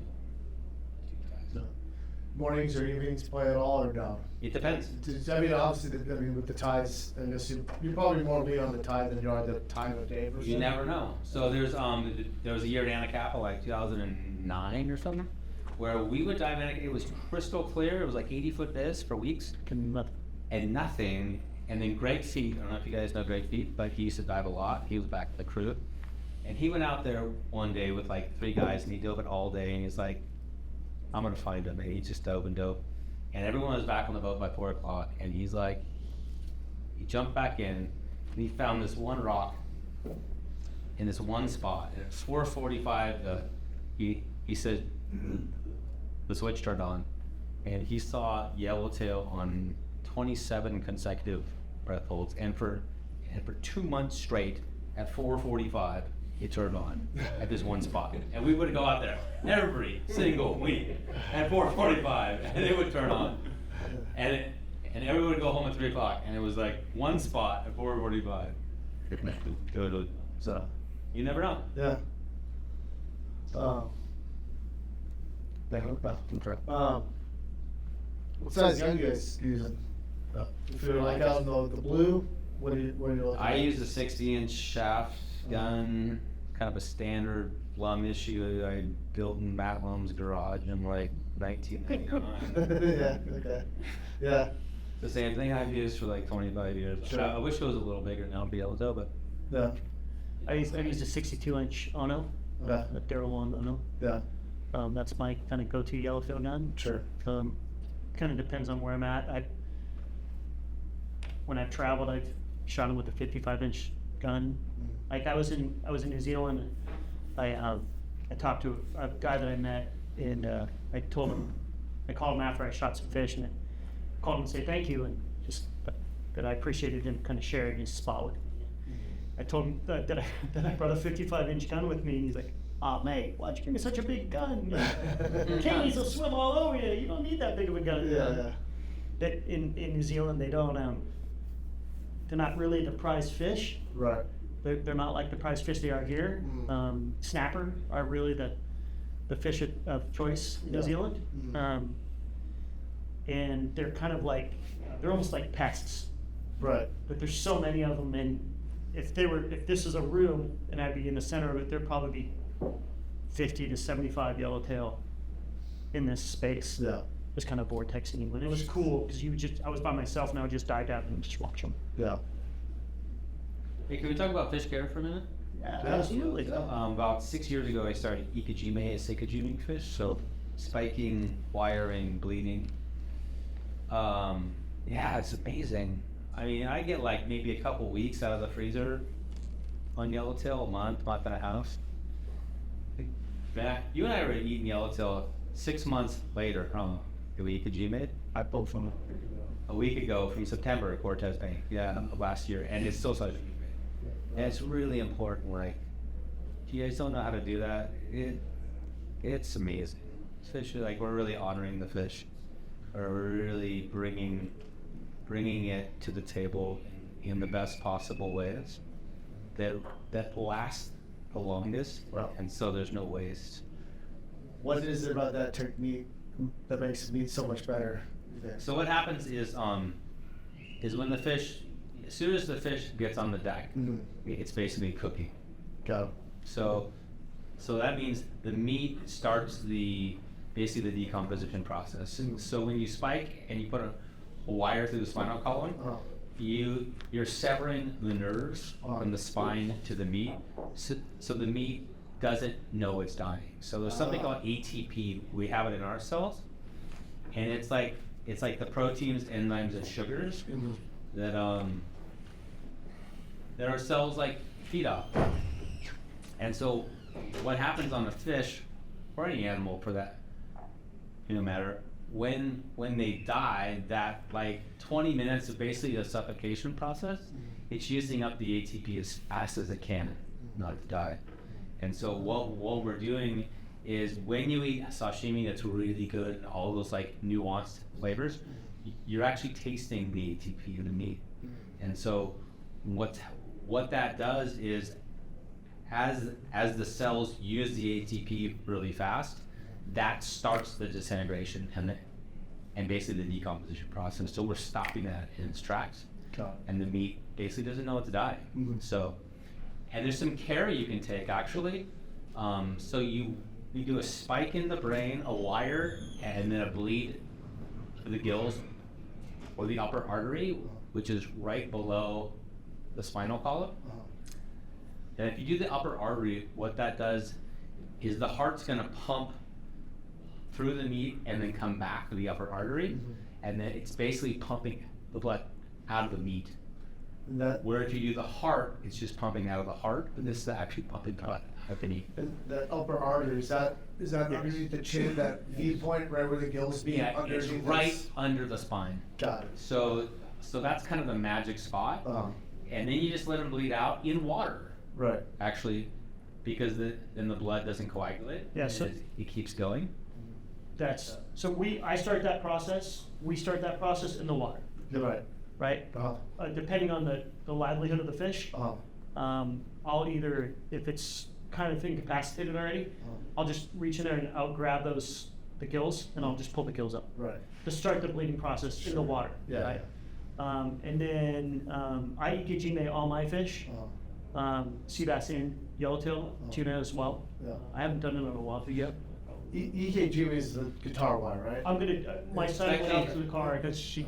Mornings or evenings play at all or no? It depends. I mean, obviously, with the tides, I guess you're probably more be on the tide than you are the time of day. You never know. So there was a year at Anacapa, like 2009 or something, where we would dive in. It was crystal clear. It was like 80-foot biz for weeks, and nothing. And then Greg Feet, I don't know if you guys know Greg Feet, but he used to dive a lot. He was back at the crew, and he went out there one day with like 3 guys, and he dove it all day. And he's like, I'm gonna find him. And he just dove and dove, and everyone was back on the boat by 4 o'clock. And he's like, he jumped back in, and he found this one rock in this one spot. And at 4:45, he said the switch turned on, and he saw yellowtail on 27 consecutive breath holds, and for 2 months straight at 4:45. It turned on at this one spot, and we would go out there every single week at 4:45, and it would turn on, and everyone would go home at 3 o'clock, and it was like one spot at 4:45. So you never know. Yeah. What size gun you guys using? If you're like out in the blue, what are you looking I at? use a 60-inch shaft gun, kind of a standard Lum issue I built in Matt Lum's garage in like 1999. Yeah, okay. Yeah. The same thing I've used for like 25 years. Sure. I wish it was a little bigger now to be able to tell, but Yeah. I used a 62-inch Ono, Okay. a Darrow one Ono. Yeah. That's my kind of go-to yellowtail gun. Sure. Kind of depends on where I'm at. When I've traveled, I've shot them with a 55-inch gun. Like I was in New Zealand. I talked to a guy that I met, and I called him after I shot some fish, and I called him to say thank you, and just that I appreciated him kind of sharing his spot with me. I told him that I brought a 55-inch gun with me, and he's like, "Aw, mate, why'd you give me such a big gun? Caimans will swim all over you. You don't need that big of a gun." Yeah. That in New Zealand they don't. They're not really the prize fish. Right. They're not like the prize fish they are here. Snapper are really the fish of choice in New Zealand, and they're kind of like they're almost like pests. Right. But there's so many of them, and if this is a room and I'd be in the center of it, there'd probably be 50 to 75 yellowtail in this space. Yeah. Just kind of vortexing, and it was cool because I was by myself and I would just dive down and just watch them. Yeah. hey, can we talk about fish care for a minute? Yeah, absolutely. About 6 years ago, I started ikejime, a seikajiming fish, so spiking, wiring, bleeding. Yeah, it's amazing. I mean, I get like maybe a couple weeks out of the freezer on Yellowtail, a month and a half. Matt, you and I were eating Yellowtail 6 months later, a week of G-Made? I pulled from A week ago from September at Cortez Bank, last year, and it's still such a G-Made. And it's really important, like, if you guys don't know how to do that, it's amazing. Especially, like, we're really honoring the fish, or we're really bringing it to the table in the best possible ways that last the longest, Wow. and so there's no waste. What is it about that technique that makes meat so much better? So what happens is when the fish, as soon as the fish gets on the deck, it's basically cooking. Go. So that means the meat starts basically the decomposition process. So when you spike and you put a wire through the spinal column, you're severing the nerves from the spine to the meat, so the meat doesn't know it's dying. So there's something called ATP. We have it in our cells, and it's like the proteins, enzymes, and sugars that our cells like feed off. And so what happens on a fish or any animal for that matter, when they die, that like 20 minutes of basically a suffocation process, it's using up the ATP as fast as it can not to die. And so what we're doing is when you eat sashimi that's really good and all those like nuanced flavors, you're actually tasting the ATP in the meat. And so what that does is as the cells use the ATP really fast, that starts the disintegration and basically the decomposition process. So we're stopping that in its tracks, and the meat basically doesn't know it's dying. So, and there's some care you can take actually. So you do a spike in the brain, a wire, and then a bleed to the gills or the upper artery, which is right below the spinal column. And if you do the upper artery, what that does is the heart's gonna pump through the meat and then come back to the upper artery, and then it's basically pumping the blood out of the meat. Where if you do the heart, it's just pumping out of the heart, but this is actually pumping blood out of the meat. The upper artery, is that underneath the chin, that V point, right where the gills meet? Yeah, it's underneath right this? under the spine. Got it. So that's kind of the magic spot. And then you just let them bleed out in water. Right. Actually, because then the blood doesn't coagulate. Yeah, so- it keeps going. I start that process. We start that process in the water, You're right. right? Depending on the livelihood of the fish, I'll either, if it's kind of incapacitated already, I'll just reach in there and I'll grab the gills and I'll just pull the gills up Right. to start the bleeding process in the water. Yeah. Right? And then I EKG all my fish, sea bass and yellowtail, tuna as well. Yeah. I haven't done it in a while yet. EKG is the guitar wire, right? I'm gonna. My son went out to the car because she.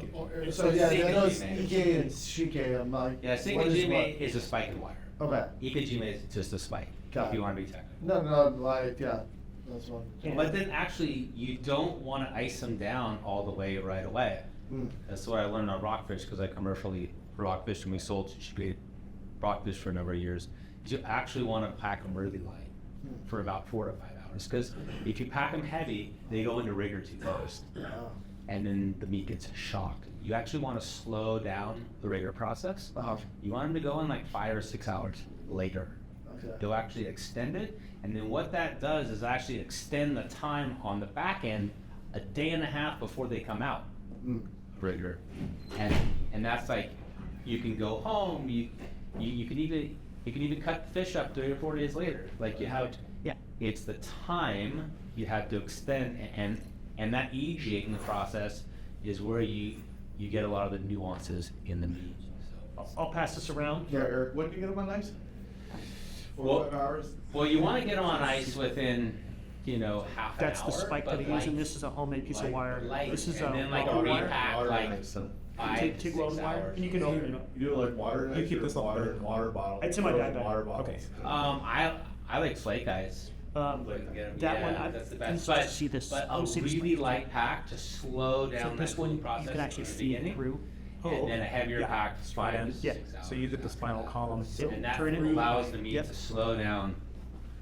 So yeah, I know it's Single EK and Shike. I'm like, Yeah, single what is G-Mate what? is a spike and wire. Okay. EKG-Mate is just a spike, Got if you it. want to be technical. No, like, yeah, that's one. But then actually, you don't want to ice them down all the way right away. That's what I learned on rockfish, because I commercially rockfished and we sold rockfish for a number of years. You actually want to pack them really light for about 4 to 5 hours, because if you pack them heavy, they go into rigor too fast, and then the meat gets shocked. You actually want to slow down the rigor process. You want them to go in like 5 or 6 hours later. Okay. They'll actually extend it, and then what that does is actually extend the time on the back end a day and a half before they come out. Rigor, and that's like, you can go home. You can even cut the fish up 3 or 4 days later. Like you have, it's the time you have to extend, and that aging process is where you get a lot of the nuances in the meat. So. I'll pass this around. Yeah, Eric. When do you get them on ice? Well- 4 hours? Well, you want to get them on ice within, half an That's hour. the spike that but I use, and like- this is a homemade piece of wire. Light, This is and a then like a welded wire. repack, Water like ice. 5 Take to 6 welded wire, hours. and you can open it up. You do it like water? You keep this up water there. in water bottle. It's in my frozen bag. Water Okay. bottles. I like flake ice. That one, That's the I best. used to But, see this. but I a see this really light pack to slow So down this that one, cooling you process can actually in the feed beginning. through. and then a heavier Yeah. pack 5 to Yeah. 6 hours. So you get the spinal column. And that Turn it- allows the meat Yep. to slow down.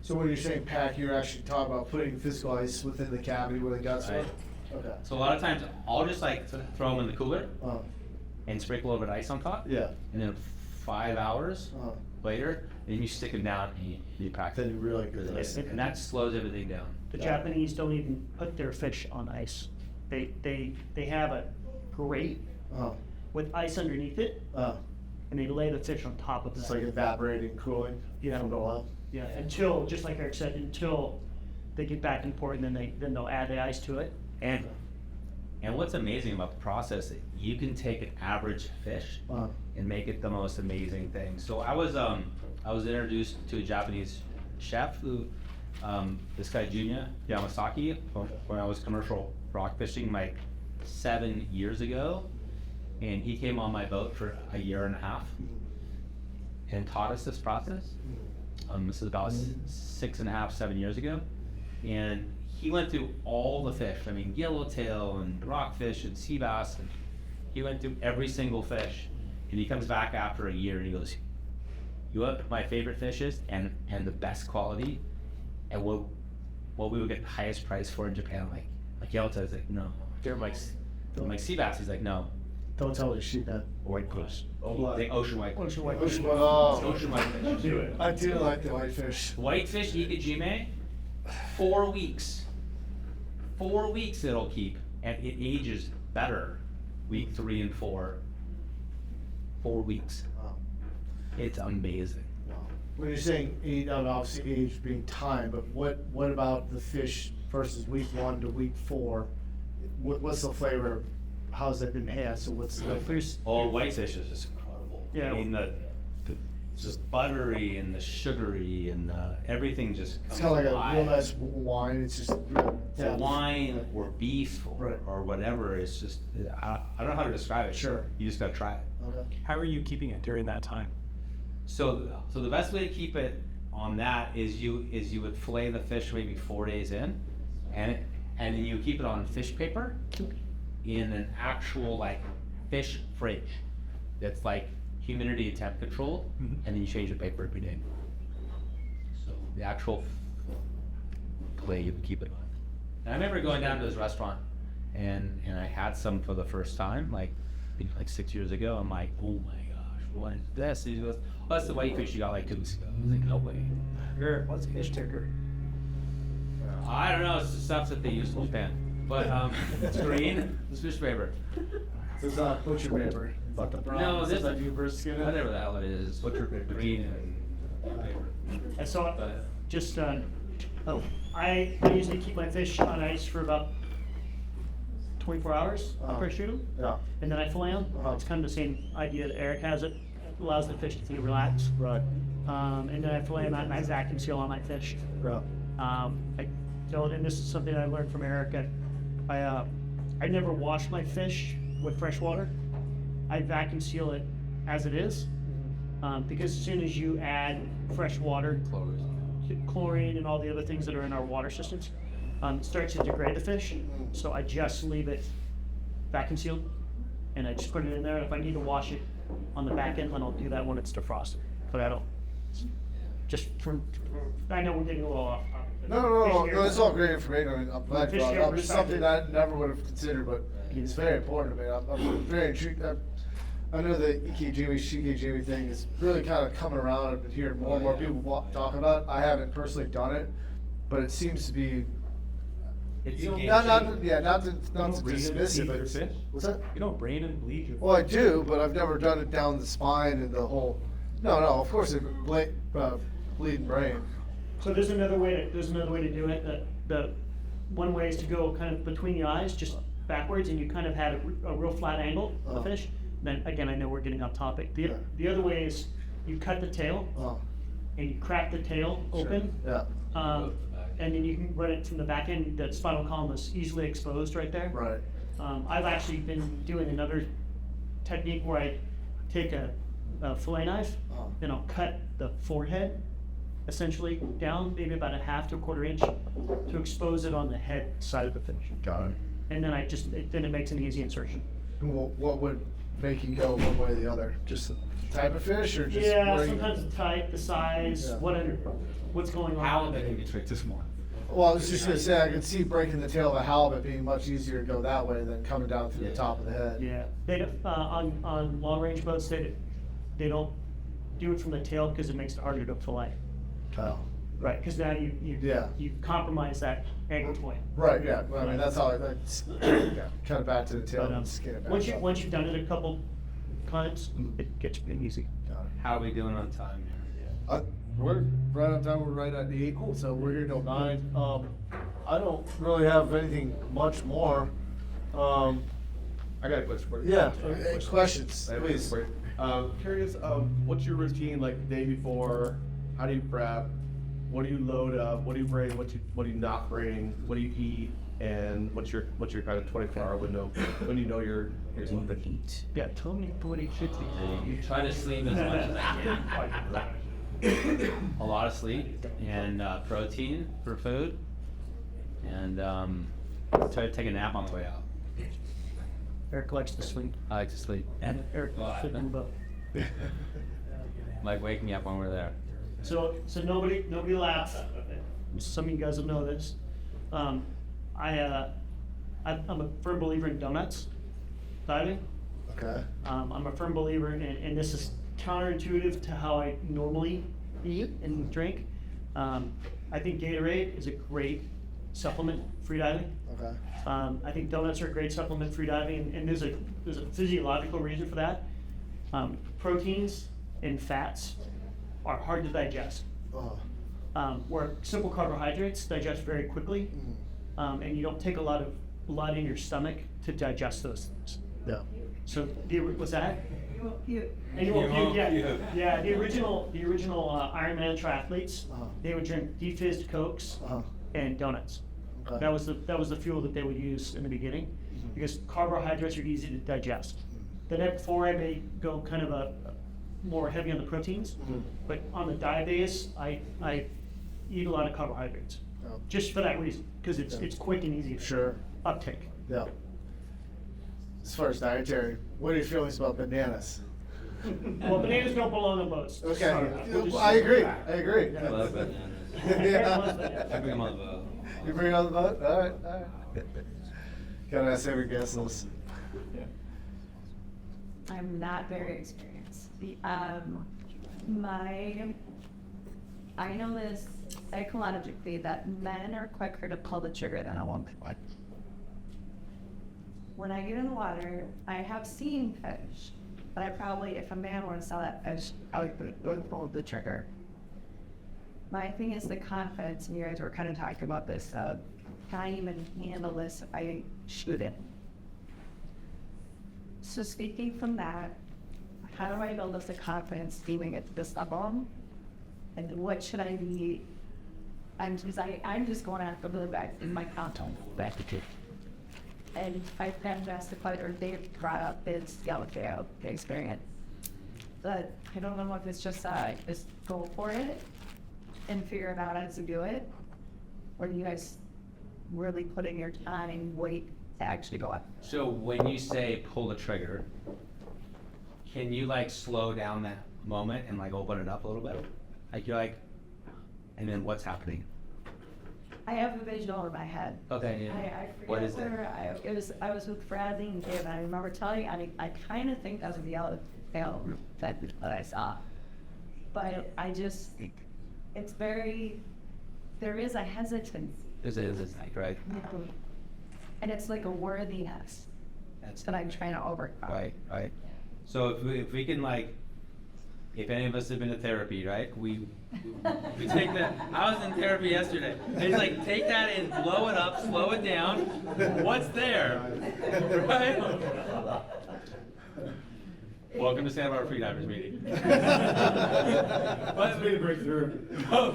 So when you're saying pack, you're actually talking about putting physical ice within the cavity where the guts are? Right. Okay. So a lot of times I'll just like throw them in the cooler Uh, and sprinkle a little bit of ice on top. yeah. And then 5 hours Uh, later, then you stick them down and you pack Then them. you really get the ice. And that slows everything down. The Japanese don't even put their fish on ice. They have a grate Uh, with ice underneath it, and they lay the fish on top of it's that. like evaporating, cooling. Yeah. From the oil. Yeah, until, just like Eric said, until they get back in port, and then they'll add the ice to it. And what's amazing about the process, you can take an average fish Uh, and make it the most amazing thing. So I was introduced to a Japanese chef who, this guy Junya Yamasaki, when I was commercial rock fishing like 7 years ago, and he came on my boat for a year and a half and taught us this process. This is about 6.5, 7 years ago, and he went through all the fish. I mean, yellowtail and rockfish and sea bass, and he went through every single fish. And he comes back after a year and he goes, "You know what my favorite fish is, and the best quality, and what we would get the highest price for in Japan, like yellowtail." He's like, "No." They're like sea bass. He's like, "No." don't tell me sheep that. White fish. Like ocean white. Ocean white. Ocean, oh, Ocean white fish. Do it. I do like the whitefish. Whitefish ikejime, 4 weeks. 4 weeks it'll keep, and it ages better. Week 3 and 4. 4 weeks. Wow. It's amazing. Wow. When you're saying age, obviously age being time, but what about the fish versus week 1 to week 4? What's the flavor? How's that been had? So what's the There's, Oh, whitefish is just incredible. Yeah. I mean, it's just buttery and the sugary and everything just It's comes kind of like a alive. real nice wine. It's just real For depth. wine or beef or, Right. or whatever, it's just, I don't know how to describe it. Sure. You just gotta try it. Okay. How are you keeping it during that time? So the best way to keep it on that is you would fillet the fish maybe 4 days in, and then you keep it on fish paper in an actual like fish fridge that's like humidity and temp controlled, Mhm. and then you change the paper every day. So the actual fillet you keep it on. And I remember going down to this restaurant, and I had some for the first time, like I think like 6 years ago. I'm like, oh my gosh, what is this? He goes, oh, that's the whitefish you got like 2 weeks ago. I was like, no way. what's fish ticker? I don't know, it's the stuff that they use in Japan. But it's green, it's fish paper. So it's not butcher paper. But the brown. No, this like you first skin it. whatever the hell it is, butcher paper, green and paper. I saw it, But just, I usually keep my fish on ice for about 24 hours after I shoot them, Yeah. and then I fillet them. Uh-huh. It's kind of the same idea that Eric has. It allows the fish to relax. Right. And then I fillet them out, and I vacuum seal all my fish. Right. I don't, and this is something I learned from Eric. I never wash my fish with fresh water. I vacuum seal it as it is, because as soon as you add fresh water, chlorine and all the other things that are in our water systems, it starts to degrade the fish. So I just leave it vacuum sealed, and I just put it in there. If I need to wash it on the back end, then I'll do that when it's defrosted. But I don't. Just from, I know we're getting a little off topic. No, it's all great information. I mean, I'm glad you Fish brought it up. here It's something I never would have considered, but it's very important to me. I'm very intrigued. I know the ikejime, shikejime thing is really kind of coming around. I've been hearing more and more people talk about it. I haven't personally done it, but it seems to be it's not to don't brain and dismiss it, bleed but your fish? what's that? You don't brain and bleed your. Well, I do, but I've never done it down the spine and the whole. No, of course it bleeding brain. So there's another way to do it. The one way is to go kind of between the eyes, just backwards, and you kind of had a real flat angle of the fish. Then again, I know we're getting off topic. The other way is you cut the tail Oh, and you crack the tail open, yeah, and then you can run it from the back end. The spinal column is easily exposed right there. right. I've actually been doing another technique where I take a fillet knife and I'll cut the forehead essentially down, maybe about a half to a quarter inch, to expose it on the head side of the fish. Got it. And then then it makes an easy insertion. And what would make you go one way or the other? Just the type of fish, or just Yeah, where you- sometimes the type, the size, Yeah. what's going on. Halibut can be tricked this morning. Well, I was just gonna say, I could see breaking the tail of a halibut being much easier to go that way than coming down through the Yeah. top of the head. Yeah, they don't, on long range boats, they don't do it from the tail because it makes it harder to fillet. Oh. Right, because now Yeah. you compromise that angle point. Right, yeah, well, I mean, that's how that's, yeah, kind of back to the tail But, and skin it back up. once you've done it a couple times, it gets pretty easy. Got it. How are we doing on time here? We're right on time, we're right at the 8, so we're here till 9. I don't really have anything much more. I got a question for you. Yeah, questions, I have a please. question for you. Curious, what's your routine like the day before? How do you prep? What do you load up? What do you bring? What do you not bring? What do you eat? And what's your kind of 24-hour window when you know you're eating the heat? Yeah, tell me what it should be. You try to sleep as much as I can. A lot of sleep and protein for food, and try to take a nap on the way out. Eric likes to sleep. I like to sleep. And Eric Well, sleep in the boat. Like waking up when we're there. So nobody laughs. Some of you guys will know this. I'm a firm believer in donuts diving. Okay. I'm a firm believer and this is counterintuitive to how I normally eat and drink. I think Gatorade is a great supplement free diving. Okay. I think donuts are a great supplement free diving, and there's a physiological reason for that. Proteins and fats are hard to digest. Where simple carbohydrates digest very quickly, and you don't take a lot of blood in your stomach to digest those things. Yeah. So what's that? You And you won't puke, yeah. The original Ironman triathletes, Uh-huh. they would drink defizzed Cokes Uh-huh. and donuts. Okay. That was the fuel that they would use in the beginning, because carbohydrates are easy to digest. The night before, I may go kind of a more heavy on the proteins, but on the dive days, I eat a lot of carbohydrates, Yeah. just for that reason, because it's quick and easy. Sure. Uptake. Yeah. As far as dietary, what are your feelings about bananas? Well, bananas don't belong on boats. Okay, Sorry, we'll just- I agree. I love bananas. Yeah. I bring them on the boat. You bring it on the boat? All right, all right. Gotta ask every guest this. I'm not very experienced. I know this psychologically that men are quicker to pull the trigger than a woman. When I get in the water, I have seen fish, but I probably, if a man were to sell that fish, I would pull the trigger. My thing is the confidence, and you guys were kind of talking about this, can I even handle this if I shoot it? So speaking from that, how do I build up the confidence feeling at this level? And what should I be? I'm just going after the back in my content back to. And I've been asked the question, or Dave brought up his Yellowtail experience. But I don't know if it's just go for it and figure it out as you do it, or do you guys really put in your time and wait to actually go up? So when you say pull the trigger, can you like slow down that moment and like open it up a little bit? Like you're like, and then what's happening? I have a visual in my head. Okay, I yeah. forget What is it? where I was with Bradley and Dave, and I remember telling you, I kind of think that was the Yellowtail that I saw. But it's very, there is a hesitance. This is like, right? And it's like a worthiness That's that I'm trying to overcome. right. So if we can like, if any of us have been to therapy, right? We take that. I was in therapy yesterday. It's like take that and blow it up, slow it down. What's there? Right? Welcome to Santa Barbara Freedivers meeting. Let's make a breakthrough. How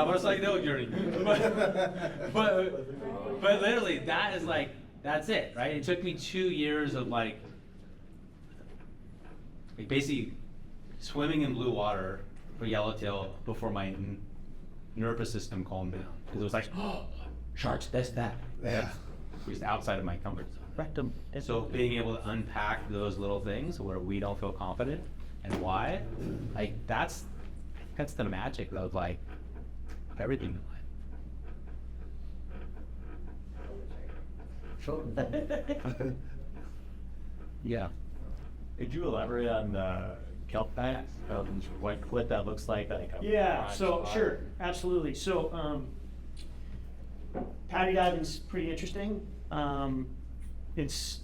about a psychedelic journey? But literally, that is like, that's it, right? It took me 2 years of like basically swimming in blue water for Yellowtail before my nervous system calmed down. Because it was like, oh, sharks, this, that. Yeah. It was outside of my comfort zone. wrecked them. So being able to unpack those little things where we don't feel confident and why, like that's the magic of like everything in life. Yeah. Could you elaborate on the kelp packs? What that looks like? Yeah, so, sure, absolutely. So, patty diving's pretty interesting. It's,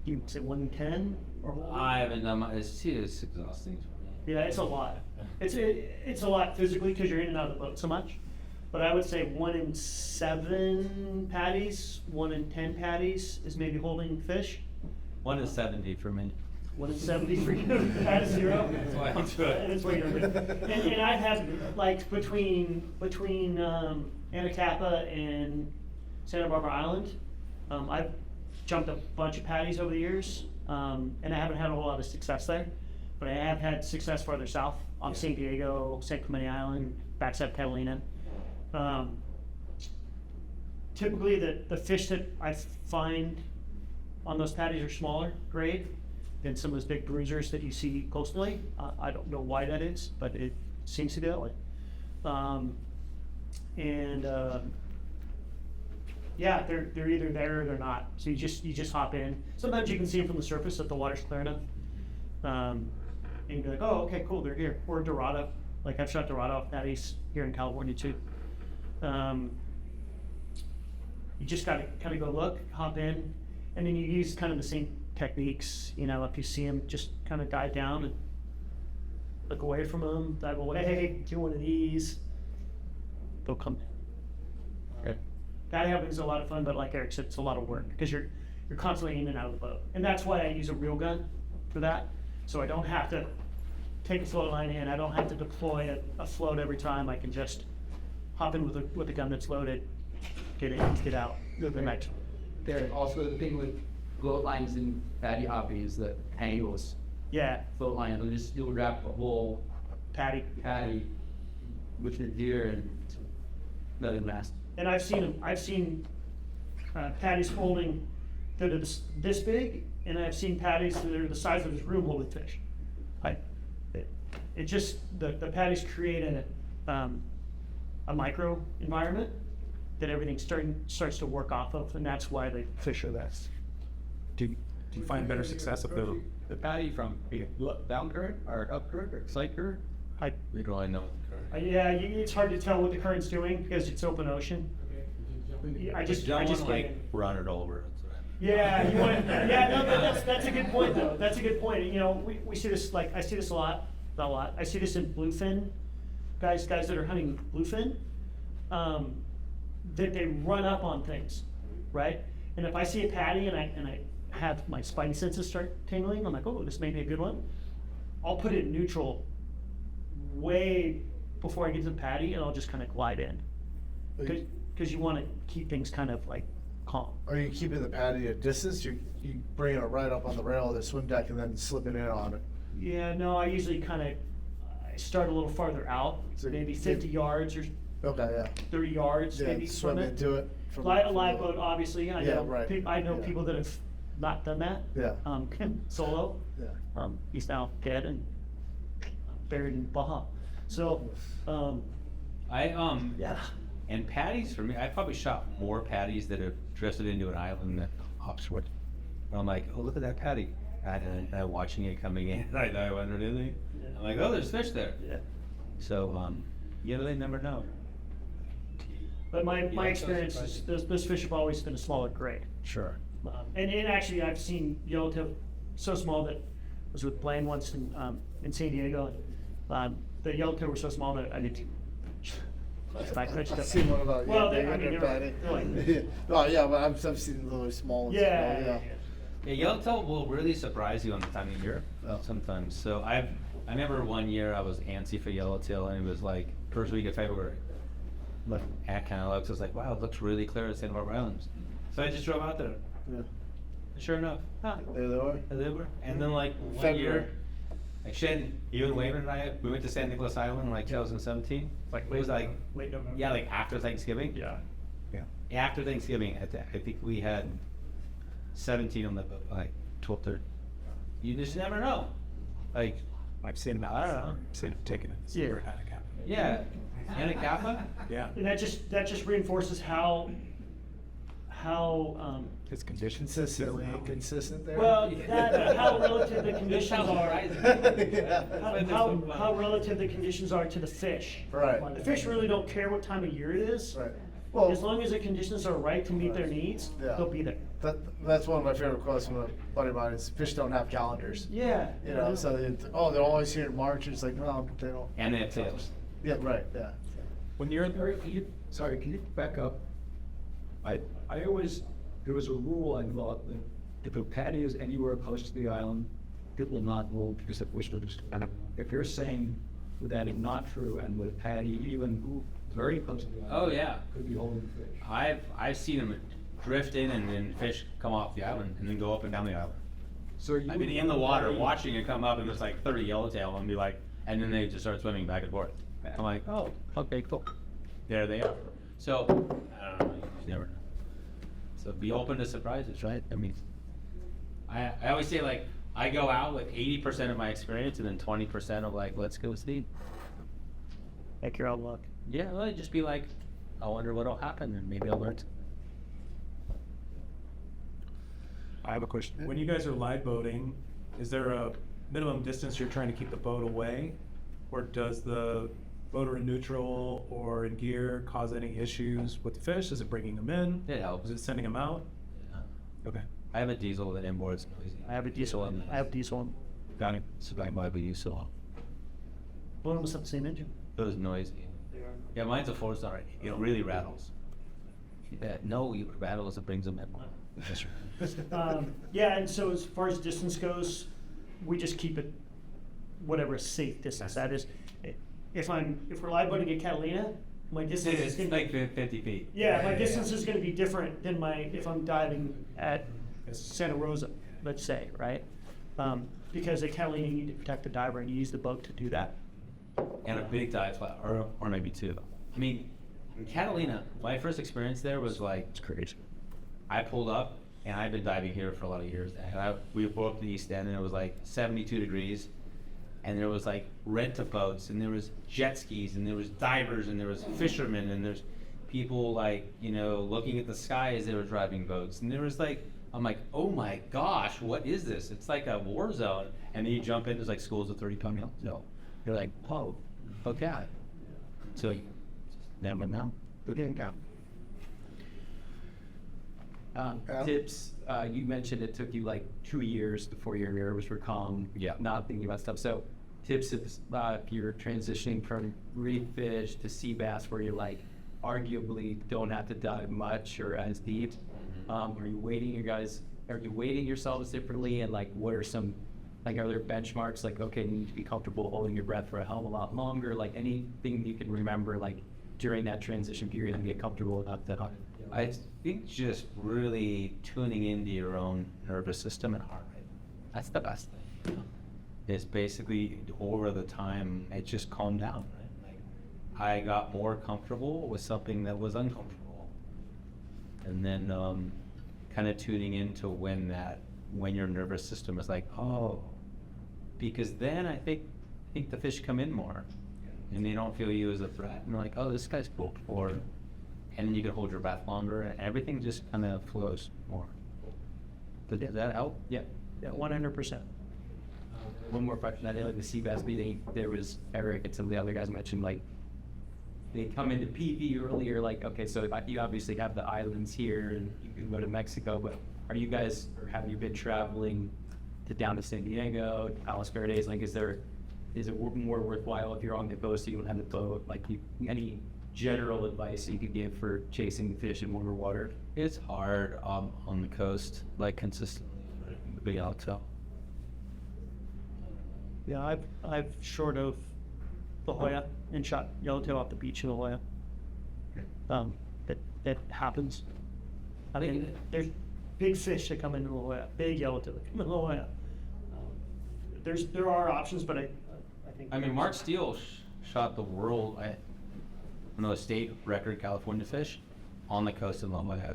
you say 110 or more? I haven't done my, it's exhausting. Yeah, it's a lot. It's a lot physically because you're in and out of the boat so much. But I would say 1 in 7 patties, 1 in 10 patties is maybe holding fish. 1 to 70 for me. 1 in 70 for you at 0. That's why I'm good. That's why you're good. And I've had like between Anacapa and Santa Barbara Island, I've jumped a bunch of patties over the years, and I haven't had a whole lot of success there. But I have had success farther south on San Diego, San Clemente Island, backside of Catalina. Typically, the fish that I find on those patties are smaller grade than some of those big bruisers that you see coastally. I don't know why that is, but it seems to be that way. Yeah, they're either there or they're not. So you just hop in. Sometimes you can see them from the surface if the water's clear enough. And you'd be like, oh, okay, cool, they're here. Or Dorado. Like I've shot Dorado off patties here in California too. You just gotta kind of go look, hop in, and then you use kind of the same techniques. You know, if you see them, just kind of dive down and look away from them, dive away, do one of these. They'll come in. Okay. That happens a lot of fun, but like Eric said, it's a lot of work because you're constantly in and out of the boat, and that's why I use a reel gun for that. So I don't have to take a float line in. I don't have to deploy a float every time. I can just hop in with a gun that's loaded, get in, get out. There, also the thing with float lines and patty hobby is the angles. Yeah, Float line, you'll wrap a whole patty. with the deer and nothing lasts. And I've seen patties holding that are this big, and I've seen patties that are the size of this room holding fish. It just the patties create a micro environment that everything starts to work off of, and that's why the fish are best. Do you find better success if The patty from down current or up current or side current? We don't really know. Yeah, it's hard to tell what the current's doing because it's open ocean. I just Don't get like in. run it over. That's what I mean. Yeah, you want. Yeah, no, that's a good point though. That's a good point. You know, we see this I see this a lot, not a lot. I see this in bluefin guys that are hunting bluefin, that they run up on things, right? And if I see a patty and I have my spidey senses start tingling, I'm like, oh, this may be a good one. I'll put it in neutral way before I get to the patty, and I'll just kind of glide in, because you want to keep things kind of like calm. Are you keeping the patty at distance? You bringing it right up on the rail of the swim deck and then slipping in on it? Yeah, no, I usually I start a little farther out, So maybe 50 yards or Okay, yeah. 30 yards, Yeah, maybe swim from it. into it. A live boat, obviously. I Yeah, know, right. I know Yeah. people that have not done that. Yeah. Solo. Yeah. He's now dead and buried in Baja. So, yeah. And patties for me, I probably shot more patties that have drifted into an island than offshore. And I'm like, oh, look at that patty. And I'm watching it coming in. I wondered anything. I'm like, oh, there's fish there. Yeah. So, you really never know. But my experience is those fish have always been a smaller grade. Sure. And actually, I've seen yellowtail so small that I was with Blaine once in San Diego. The yellowtail were so small that I didn't. I've seen one about Well, they're they're patty. like, Oh yeah, but I've seen really small ones. yeah. Yeah, yellowtail will really surprise you on the time of year sometimes. So I remember one year I was antsy for yellowtail, and it was like first week of February. Look, it kind of looks. I was like, wow, it looks really clear at Santa Barbara Islands. So I just drove out there. Yeah. Sure enough, There they were. they were. And then like one February. year, like Shannon, you and Wayman and I, we went to San Nicolas Island in like 2017. Like it was like late November. yeah, like after Thanksgiving. Yeah. After Thanksgiving, I think we had 17 on the boat, like 12, 13. You just never know. Like, I've seen them. I don't know. Seen them taking it. Yeah. Yeah, Anacapa? Yeah. And that just reinforces how It's conditions. Consistently inconsistent there. well how relative the conditions are. Yeah. How relative the conditions are to the fish. Right. The fish really don't care what time of year it is. Right. As Well, long as the conditions are right to meet their needs, Yeah. they'll be there. that's one of my favorite quotes from a buddy of mine is fish don't have calendars. Yeah. You know, so they're always here in March. It's like, no, they don't. And they have tails. Yeah, right, yeah. When you're Sorry, can you back up? I always, there was a rule I thought that if a patio is anywhere close to the island, it will not move because of whistles. And if you're saying that is not true and with patio even very close to the island. Oh, yeah. Could be holding fish. I've seen them drift in and then fish come off the island and then go up and down the island. So you I've been in the water watching it come up and there's like 30 yellowtail and be like, and then they just start swimming back and forth. I'm like, oh, okay, cool. There they are. So, I don't know, you just never know. So be open to surprises, right? I mean, I always say like, I go out with 80% of my experience and then 20% of like, let's go see. Heck, you're out of luck. Yeah, well, just be like, I wonder what'll happen and maybe I'll learn. I have a question. When you guys are live boating, is there a minimum distance you're trying to keep the boat away? Or does the boater in neutral or in gear cause any issues with the fish? Is it bringing them in? It helps. Is it sending them out? Okay. I have a diesel that inboards noisy. I have a diesel on. I have a diesel on. Got it. So I might be used to it. Well, almost have the same engine. It was noisy. Yeah, mine's a 4-star. It really rattles. Yeah, no, it rattles. It brings them in. Yes, sir. Yeah, and so as far as distance goes, we just keep it whatever safe distance that is. If we're live boating at Catalina, my distance is It's gonna like 50 feet. yeah, my distance is going to be different than if I'm diving at Santa Rosa, let's say, right? Because at Catalina you need to protect the diver and you use the boat to do that. And a big dive flat, or maybe two. I mean, in Catalina, my first experience there was like, it's crazy. I pulled up, and I've been diving here for a lot of years, and we pulled up to the East End, and it was like 72 degrees, and there was like rent-a-boats, and there was jet skis, and there was divers, and there was fishermen, and there's people like, you know, looking at the sky as they were driving boats, and there was like, I'm like, oh my gosh, what is this? It's like a war zone, and then you jump in, there's like schools of 30-pound yellowtail. You're like, whoa, okay. So you just never know. Tips, you mentioned it took you like 2 years before your nerves were calm. Yeah. Not thinking about stuff. So tips if you're transitioning from reef fish to sea bass where you like arguably don't have to dive much or as deep. Are you weighting yourselves differently, and like what are some, like are there benchmarks like, okay, you need to be comfortable holding your breath for a hell of a lot longer, like anything you can remember like during that transition period and get comfortable enough that I think just really tuning into your own nervous system and heart rate. That's the best thing. It's basically over the time, it just calmed down, right? Like, I got more comfortable with something that was uncomfortable. And then kind of tuning into when your nervous system is like, oh, because then I think the fish come in more and they don't feel you as a threat. And they're like, oh, this guy's cool. And then you can hold your breath longer and everything just kind of flows more. Does that help? Yeah, 100%. One more question. I know at the sea bass meeting, there was Eric and some of the other guys mentioned like they come into PV earlier. Like, okay, so you obviously have the islands here and you can go to Mexico, but are you guys, or have you been traveling down to San Diego, Palos Verdes? Like, is it more worthwhile if you're on the coast, so you don't have the boat? Like, any general advice you could give for chasing the fish in warmer water? It's hard on the coast, like consistently be out so. Yeah, I've short of La Jolla and shot yellowtail off the beach in La Jolla. That happens. I mean, there's big fish that come into La Jolla, big yellowtail that come into La Jolla. There are options, but I think. I mean, Mark Steele shot the world, a state record California fish on the coast of La Jolla.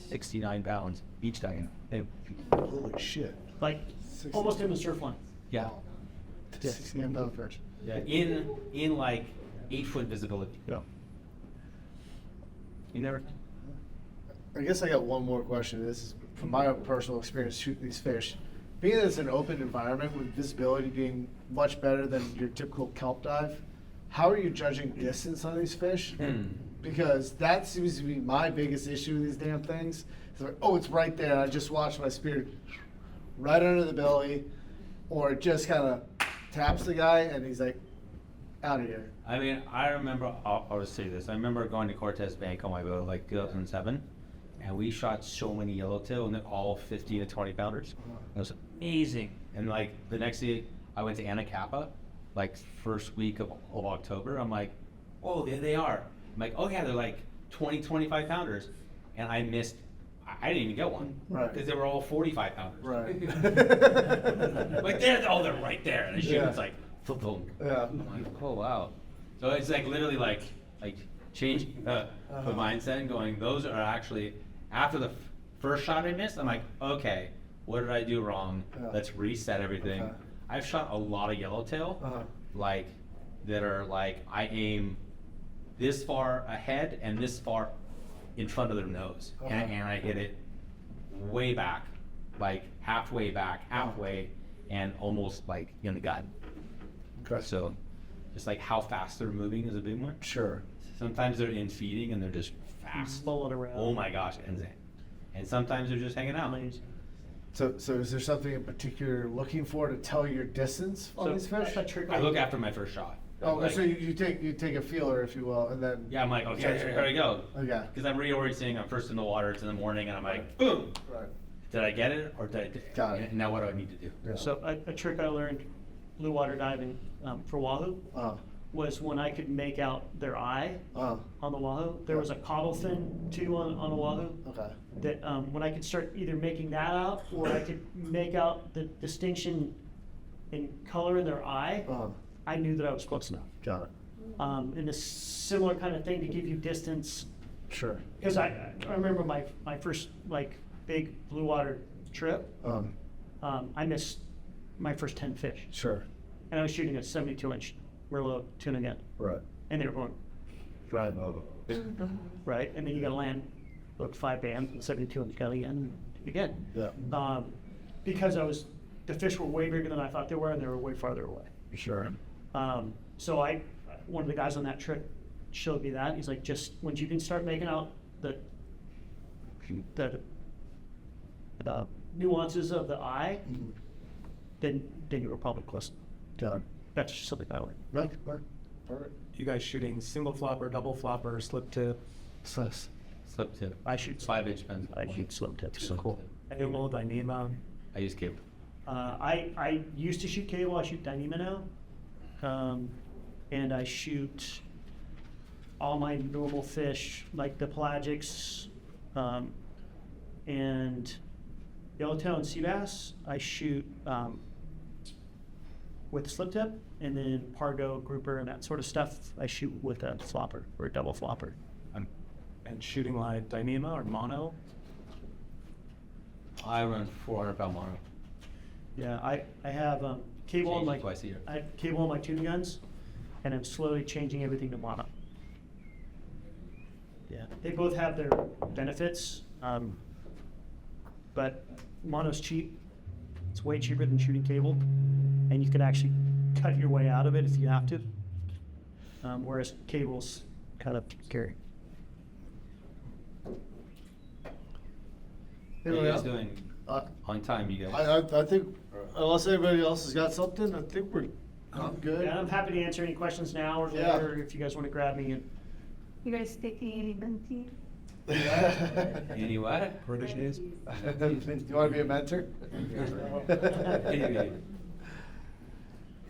69 pounds each time. Holy shit. Like, almost in the surf line. Yeah. 69 pound fish. Yeah. In like 8-foot visibility. Yeah. You never. I guess I got one more question. This is from my own personal experience shooting these fish. Being that it's an open environment with visibility being much better than your typical kelp dive, how are you judging distance on these fish? Because that seems to be my biggest issue with these damn things. It's like, oh, it's right there. I just watched my spear right under the belly, or it just kind of taps the guy and he's like, out of here. I mean, I remember, I'll just say this. I remember going to Cortez Bank on my boat like 2007, and we shot so many yellowtail, and they're all 15 to 20 pounders. It was amazing. And like the next day, I went to Anacapa, like first week of October. I'm like, oh, there they are. I'm like, oh yeah, they're like 20, 25 pounders. And I missed, I didn't even get one. Right. Because they were all 45 pounders. Right. Like, they're right there. And I shoot, Yeah. it's like, boom, boom. Yeah. I'm like, oh wow. So it's like literally like changing the mindset and going, those are actually, after the first shot I missed, I'm like, okay, what did I do wrong? Yeah. Let's reset everything. Okay. I've shot a lot of yellowtail, like, that are like, I aim this far ahead and this far in front of their nose. And I hit it way back, like halfway back, halfway, and almost like in the gut. Okay. So just like how fast they're moving is a big one. Sure. Sometimes they're in feeding and they're just fast. Slow it around. Oh my gosh. And sometimes they're just hanging out. So is there something in particular you're looking for to tell your distance on these fish? I look after my first shot. Oh, Like, so you take a feeler, if you will, and then yeah, I'm like, okay, here we go. Okay. Because I'm reorienting. I'm first in the water. It's in the morning, and I'm like, boom. Right. Did I get it, or did I? Got it. And now what do I need to do? Yeah. So a trick I learned blue water diving for wahoo was when I could make out their eye on the wahoo. There was a caudal fin too on a wahoo. Okay. That when I could start either making that out or I could make out the distinction in color in their eye, I knew that I was close enough. Got it. And a similar kind of thing to give you distance. Sure. Because I remember my first like big blue water trip. I missed my first 10 fish. Sure. And I was shooting a 72-inch Merlot tuna again. Right. And they were going, Right. right? And then you got to land, look, 5 bands, 72-inch gun again. Yeah. Because the fish were way bigger than I thought they were, and they were way farther away. Sure. So one of the guys on that trip showed me that. He's like, just once you can start making out the nuances of the eye, then you were probably close. Got it. That's just something I learned. Right. Perfect. You guys shooting single flopper, double flopper, slip tip? Slip tip. I shoot 5-inch pens. I shoot slip tips. Slip Cool. tip. Cable, Dyneema? I use cable. I used to shoot cable. I shoot Dyneema now, and I shoot all my normal fish like the pelagics, and yellowtail and sea bass. I shoot with slip tip, and then pargo, grouper, and that sort of stuff. I shoot with a flopper or a double flopper. And shooting line, Dyneema or mono? I run 400-pound mono. Yeah, I have cable on Change it my twice a year. I have cable on my tuna guns, and I'm slowly changing everything to mono. Yeah, they both have their benefits, but mono's cheap. It's way cheaper than shooting cable, and you can actually cut your way out of it if you have to. Whereas cable's kind of scary. What are you guys doing on time, you guys? I think unless anybody else has got something, I think we're good. Yeah, I'm happy to answer any questions now or Yeah. later if you guys want to grab me. You guys taking any mentees? Any what? British days? You want to be a mentor?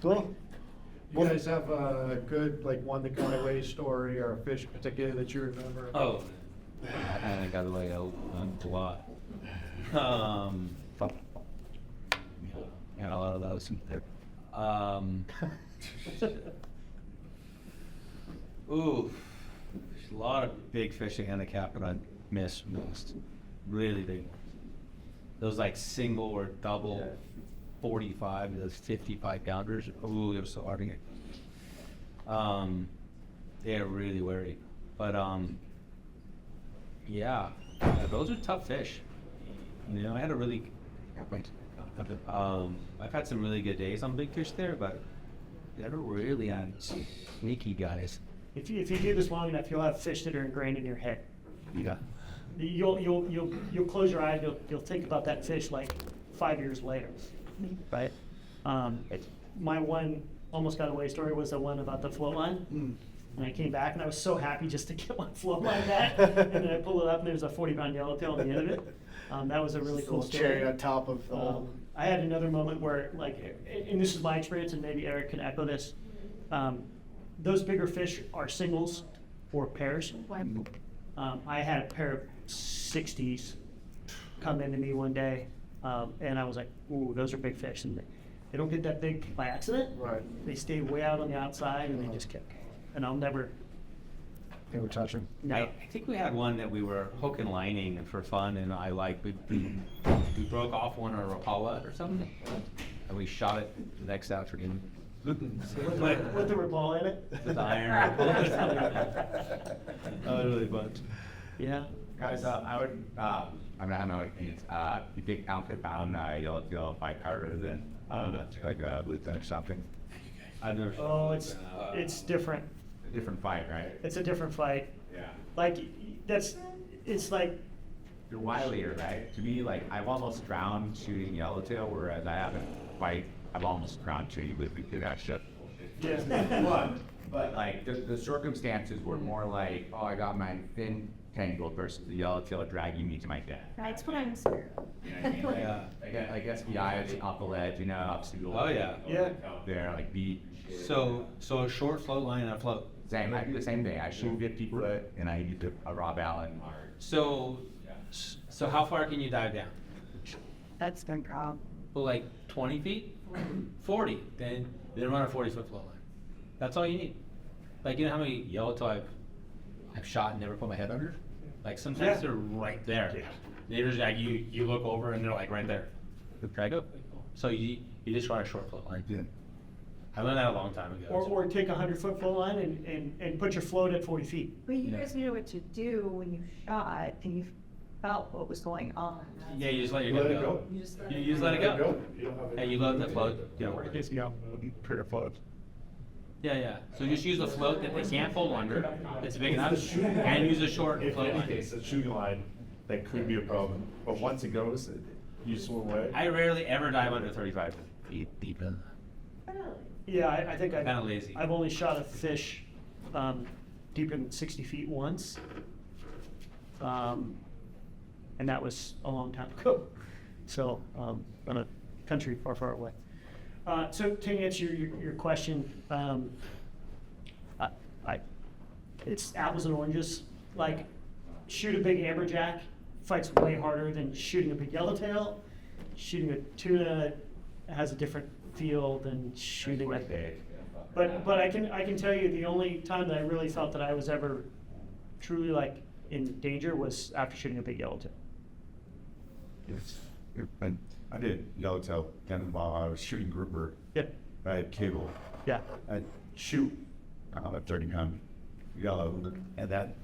Cool. You guys have a good, like, one that got away story or a fish in particular that you remember? Oh, I got away a lot. Got a lot of those. Ooh, there's a lot of big fish in Anacapa that I miss most. really big ones. Those like single or double 45, those 55 pounders. Ooh, they're so hard to get. They're really wary. But yeah, those are tough fish. You know, I had a really, I've had some really good days on big fish there, but they're really on sneaky guys. If you do this long enough, you'll have fish that are ingrained in your head. Yeah. You'll close your eyes. You'll think about that fish like 5 years later, right? My one almost got away story was the one about the float line. And I came back and I was so happy just to get my float line back. And then I pulled it up and there's a 40-pound yellowtail at the end of it. That was a really cool story. Cherry on top of the whole. I had another moment where, like, and this is my experience, and maybe Eric can echo this. Those bigger fish are singles or pairs. I had a pair of 60s come into me one day, and I was like, "Ooh, those are big fish." And they don't get that big by accident. Right. They stay way out on the outside, and they just kept. And I'll never. They were touching. No. I think we had one that we were hook and lining for fun, and we broke off one on a Rapala or something, and we shot it the next afternoon. With the Rapala in it. With the iron. That was really fun. Yeah. Guys, I would, I mean, I don't know, you think outfit bound, you'll fight harder than, like, with something. I've never. Oh, it's different. A different fight, right? It's a different fight. Yeah. Like it's like. You're wilier, right? To me, like, I've almost drowned shooting yellowtail, whereas I haven't I've almost drowned shooting with that shit. Yeah. But like, the circumstances were more like, oh, I got my fin tangled versus the yellowtail dragging me to my death. That's what I'm scared of. You know what I mean? Like SBI is off the ledge, you know, up to the Oh, yeah. Yeah. up there, like beat. So a short float line and a float. Same, I do the same thing. I shoot 50 foot and I use a Rob Allen. So how far can you dive down? That's been problem. Well, like 20 feet? 40. Then run a 40-foot float line. That's all you need. Like, you know how many yellowtail I've shot and never put my head under? Like, sometimes they're right there. They're just like, you look over and they're like right there. Drag up. So you just run a short float line. Yeah. I learned that a long time ago. Or take a 100-foot float line and put your float at 40 feet. But you guys knew what to do when you shot and you felt what was going on. Yeah, you just let your gun go. You just You just let it go. And you let the float go. Yeah. So just use the float that they can't fold under. It's big enough. And use a short float line. It's a shooting line that could be a problem, but once it goes, you swim away. I rarely ever dive under 35 feet deep. Yeah, I think Kinda lazy. I've only shot a fish deeper than 60 feet once. And that was a long time ago. So, on a country far, far away. So to answer your question, it's apples and oranges. Like, shoot a big amberjack fights way harder than shooting a big yellowtail. Shooting a tuna has a different feel than shooting a. But I can tell you the only time that I really felt that I was ever truly like in danger was after shooting a big yellowtail. Yes. I did yellowtail, and while I was shooting grouper, Yeah. I had cable. Yeah. I'd shoot a 30-pound yellow, and that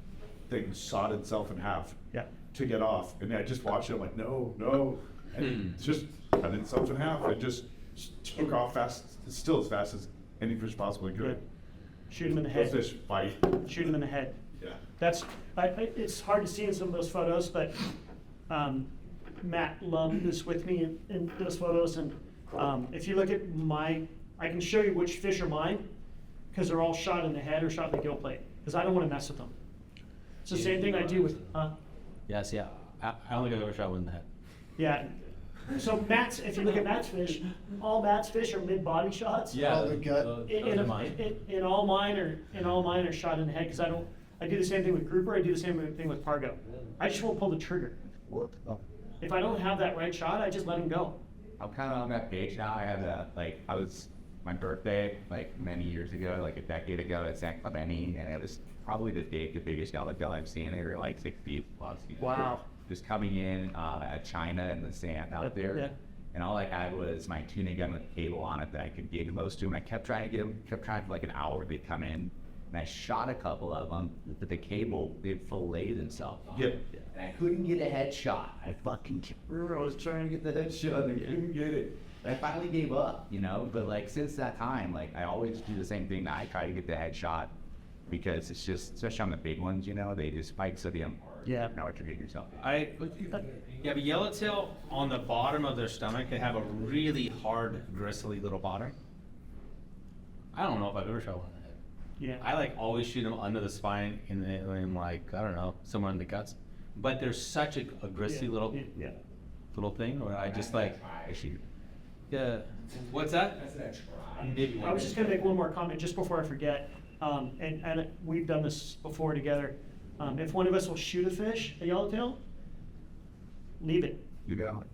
thing sawed itself in half Yeah. to get off. And I just watched it, I'm like, no. And it just cut itself in half. It just took off fast, still as fast as any fish possibly could. Shoot him in the Those head. fish fight. Shoot him in the head. Yeah. That's it's hard to see in some of those photos, but Matt Lum is with me in those photos, and if you look at I can show you which fish are mine because they're all shot in the head or shot in the gill plate because I don't want to mess with them. It's the same thing I do with. Yes, yeah. I only got shot one in the head. Yeah. So if you look at Matt's fish, all Matt's fish are mid-body shots. Oh, the gut. And all mine are shot in the head because I do the same thing with grouper. I do the same thing with pargo. I just won't pull the trigger. If I don't have that right shot, I just let him go. I'm kind of on that page now. I have my birthday, like many years ago, like a decade ago at San Clemente, and it was probably the biggest yellowtail I've seen. They were like 6 feet plus. Wow. just coming in at China and the sand out there. Yeah. And all I had was my tuning gun with a cable on it that I could gig most to. And I kept trying to get them, kept trying for like an hour. They'd come in, and I shot a couple of them, but the cable, they'd filleted themselves. Yeah. And I couldn't get a headshot. I was trying to get the headshot and I couldn't get it. I finally gave up, you know, but like since that time, like I always do the same thing. I try to get the headshot because it's just, especially on the big ones, you know, they just spike so damn hard. Yeah. You know what you're getting yourself. Yeah, but yellowtail on the bottom of their stomach, they have a really hard, gristly little bottom. I don't know if I've ever shot one in the head. Yeah. I like always shoot them under the spine in like, I don't know, somewhere in the guts. But there's such a gristly little thing where I just like, I shoot. yeah. What's that? I was just gonna make one more comment just before I forget, and we've done this before together. If one of us will shoot a fish, a yellowtail, leave it. You got it.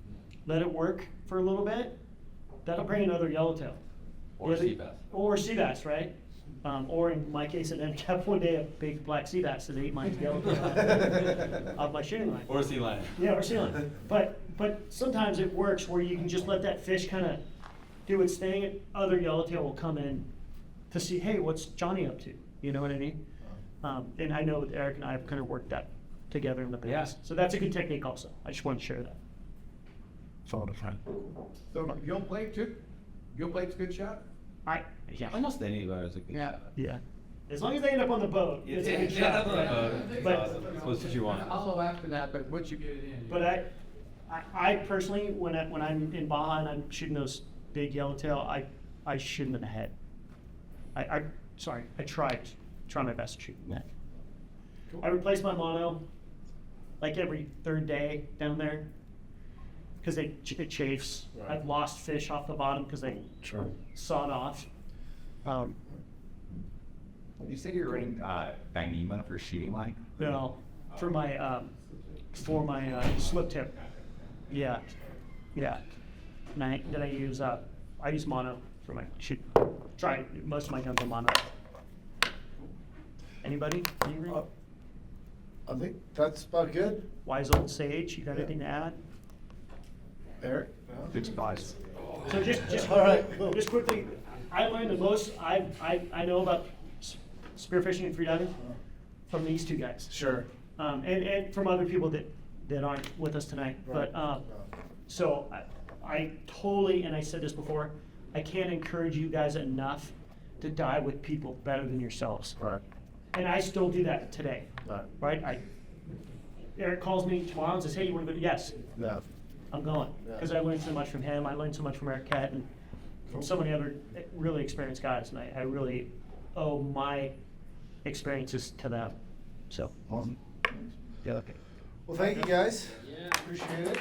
Let it work for a little bit. That'll bring another yellowtail. Or sea bass. Or sea bass, right? Or in my case, it ended up one day a big black sea bass that ate my yellowtail off my shooting line. Or sea lion. Yeah, or sea lion. But sometimes it works where you can just let that fish kind of do its thing, and other yellowtail will come in to see, hey, what's Johnny up to? You know what I mean? And I know that Eric and I have kind of worked that together in the past. So that's a good technique also. I just want to share that. Follow the friend. So your plate too? Your plate's a good shot? Yeah. Almost anywhere is a good shot. Yeah. As long as they end up on the boat, it's a good shot. That's what you want. Also after that, but once you get it in. But I personally, when I'm in Baja and I'm shooting those big yellowtail, I shoot them in the head. I try my best to shoot in the head. I replace my mono like every third day down there because it chafes. Right. I've lost fish off the bottom because they sawed off. You said you're running Dyneema for shooting line? No, for my slip tip. Yeah. And I use mono for my shoot. Try most of my guns are mono. Anybody? Anything? I think that's about good. Wise old sage. You got anything to add? Eric? Good advice. So just All right. just quickly, I learned the most I know about spearfishing and freediving from these two guys. Sure. And from other people that aren't with us tonight. Right. But so I totally, and I said this before, I can't encourage you guys enough to dive with people better than yourselves. Right. And I still do that today. Right? Eric calls me tomorrow and says, hey, you want to go? Yes. Yeah. I'm going. Because I learned so much from him. I learned so much from Eric Cat and from so many other really experienced guys. And I really owe my experiences to them. So. Awesome. Yeah, okay. Well, thank you guys. Yeah. Appreciate it.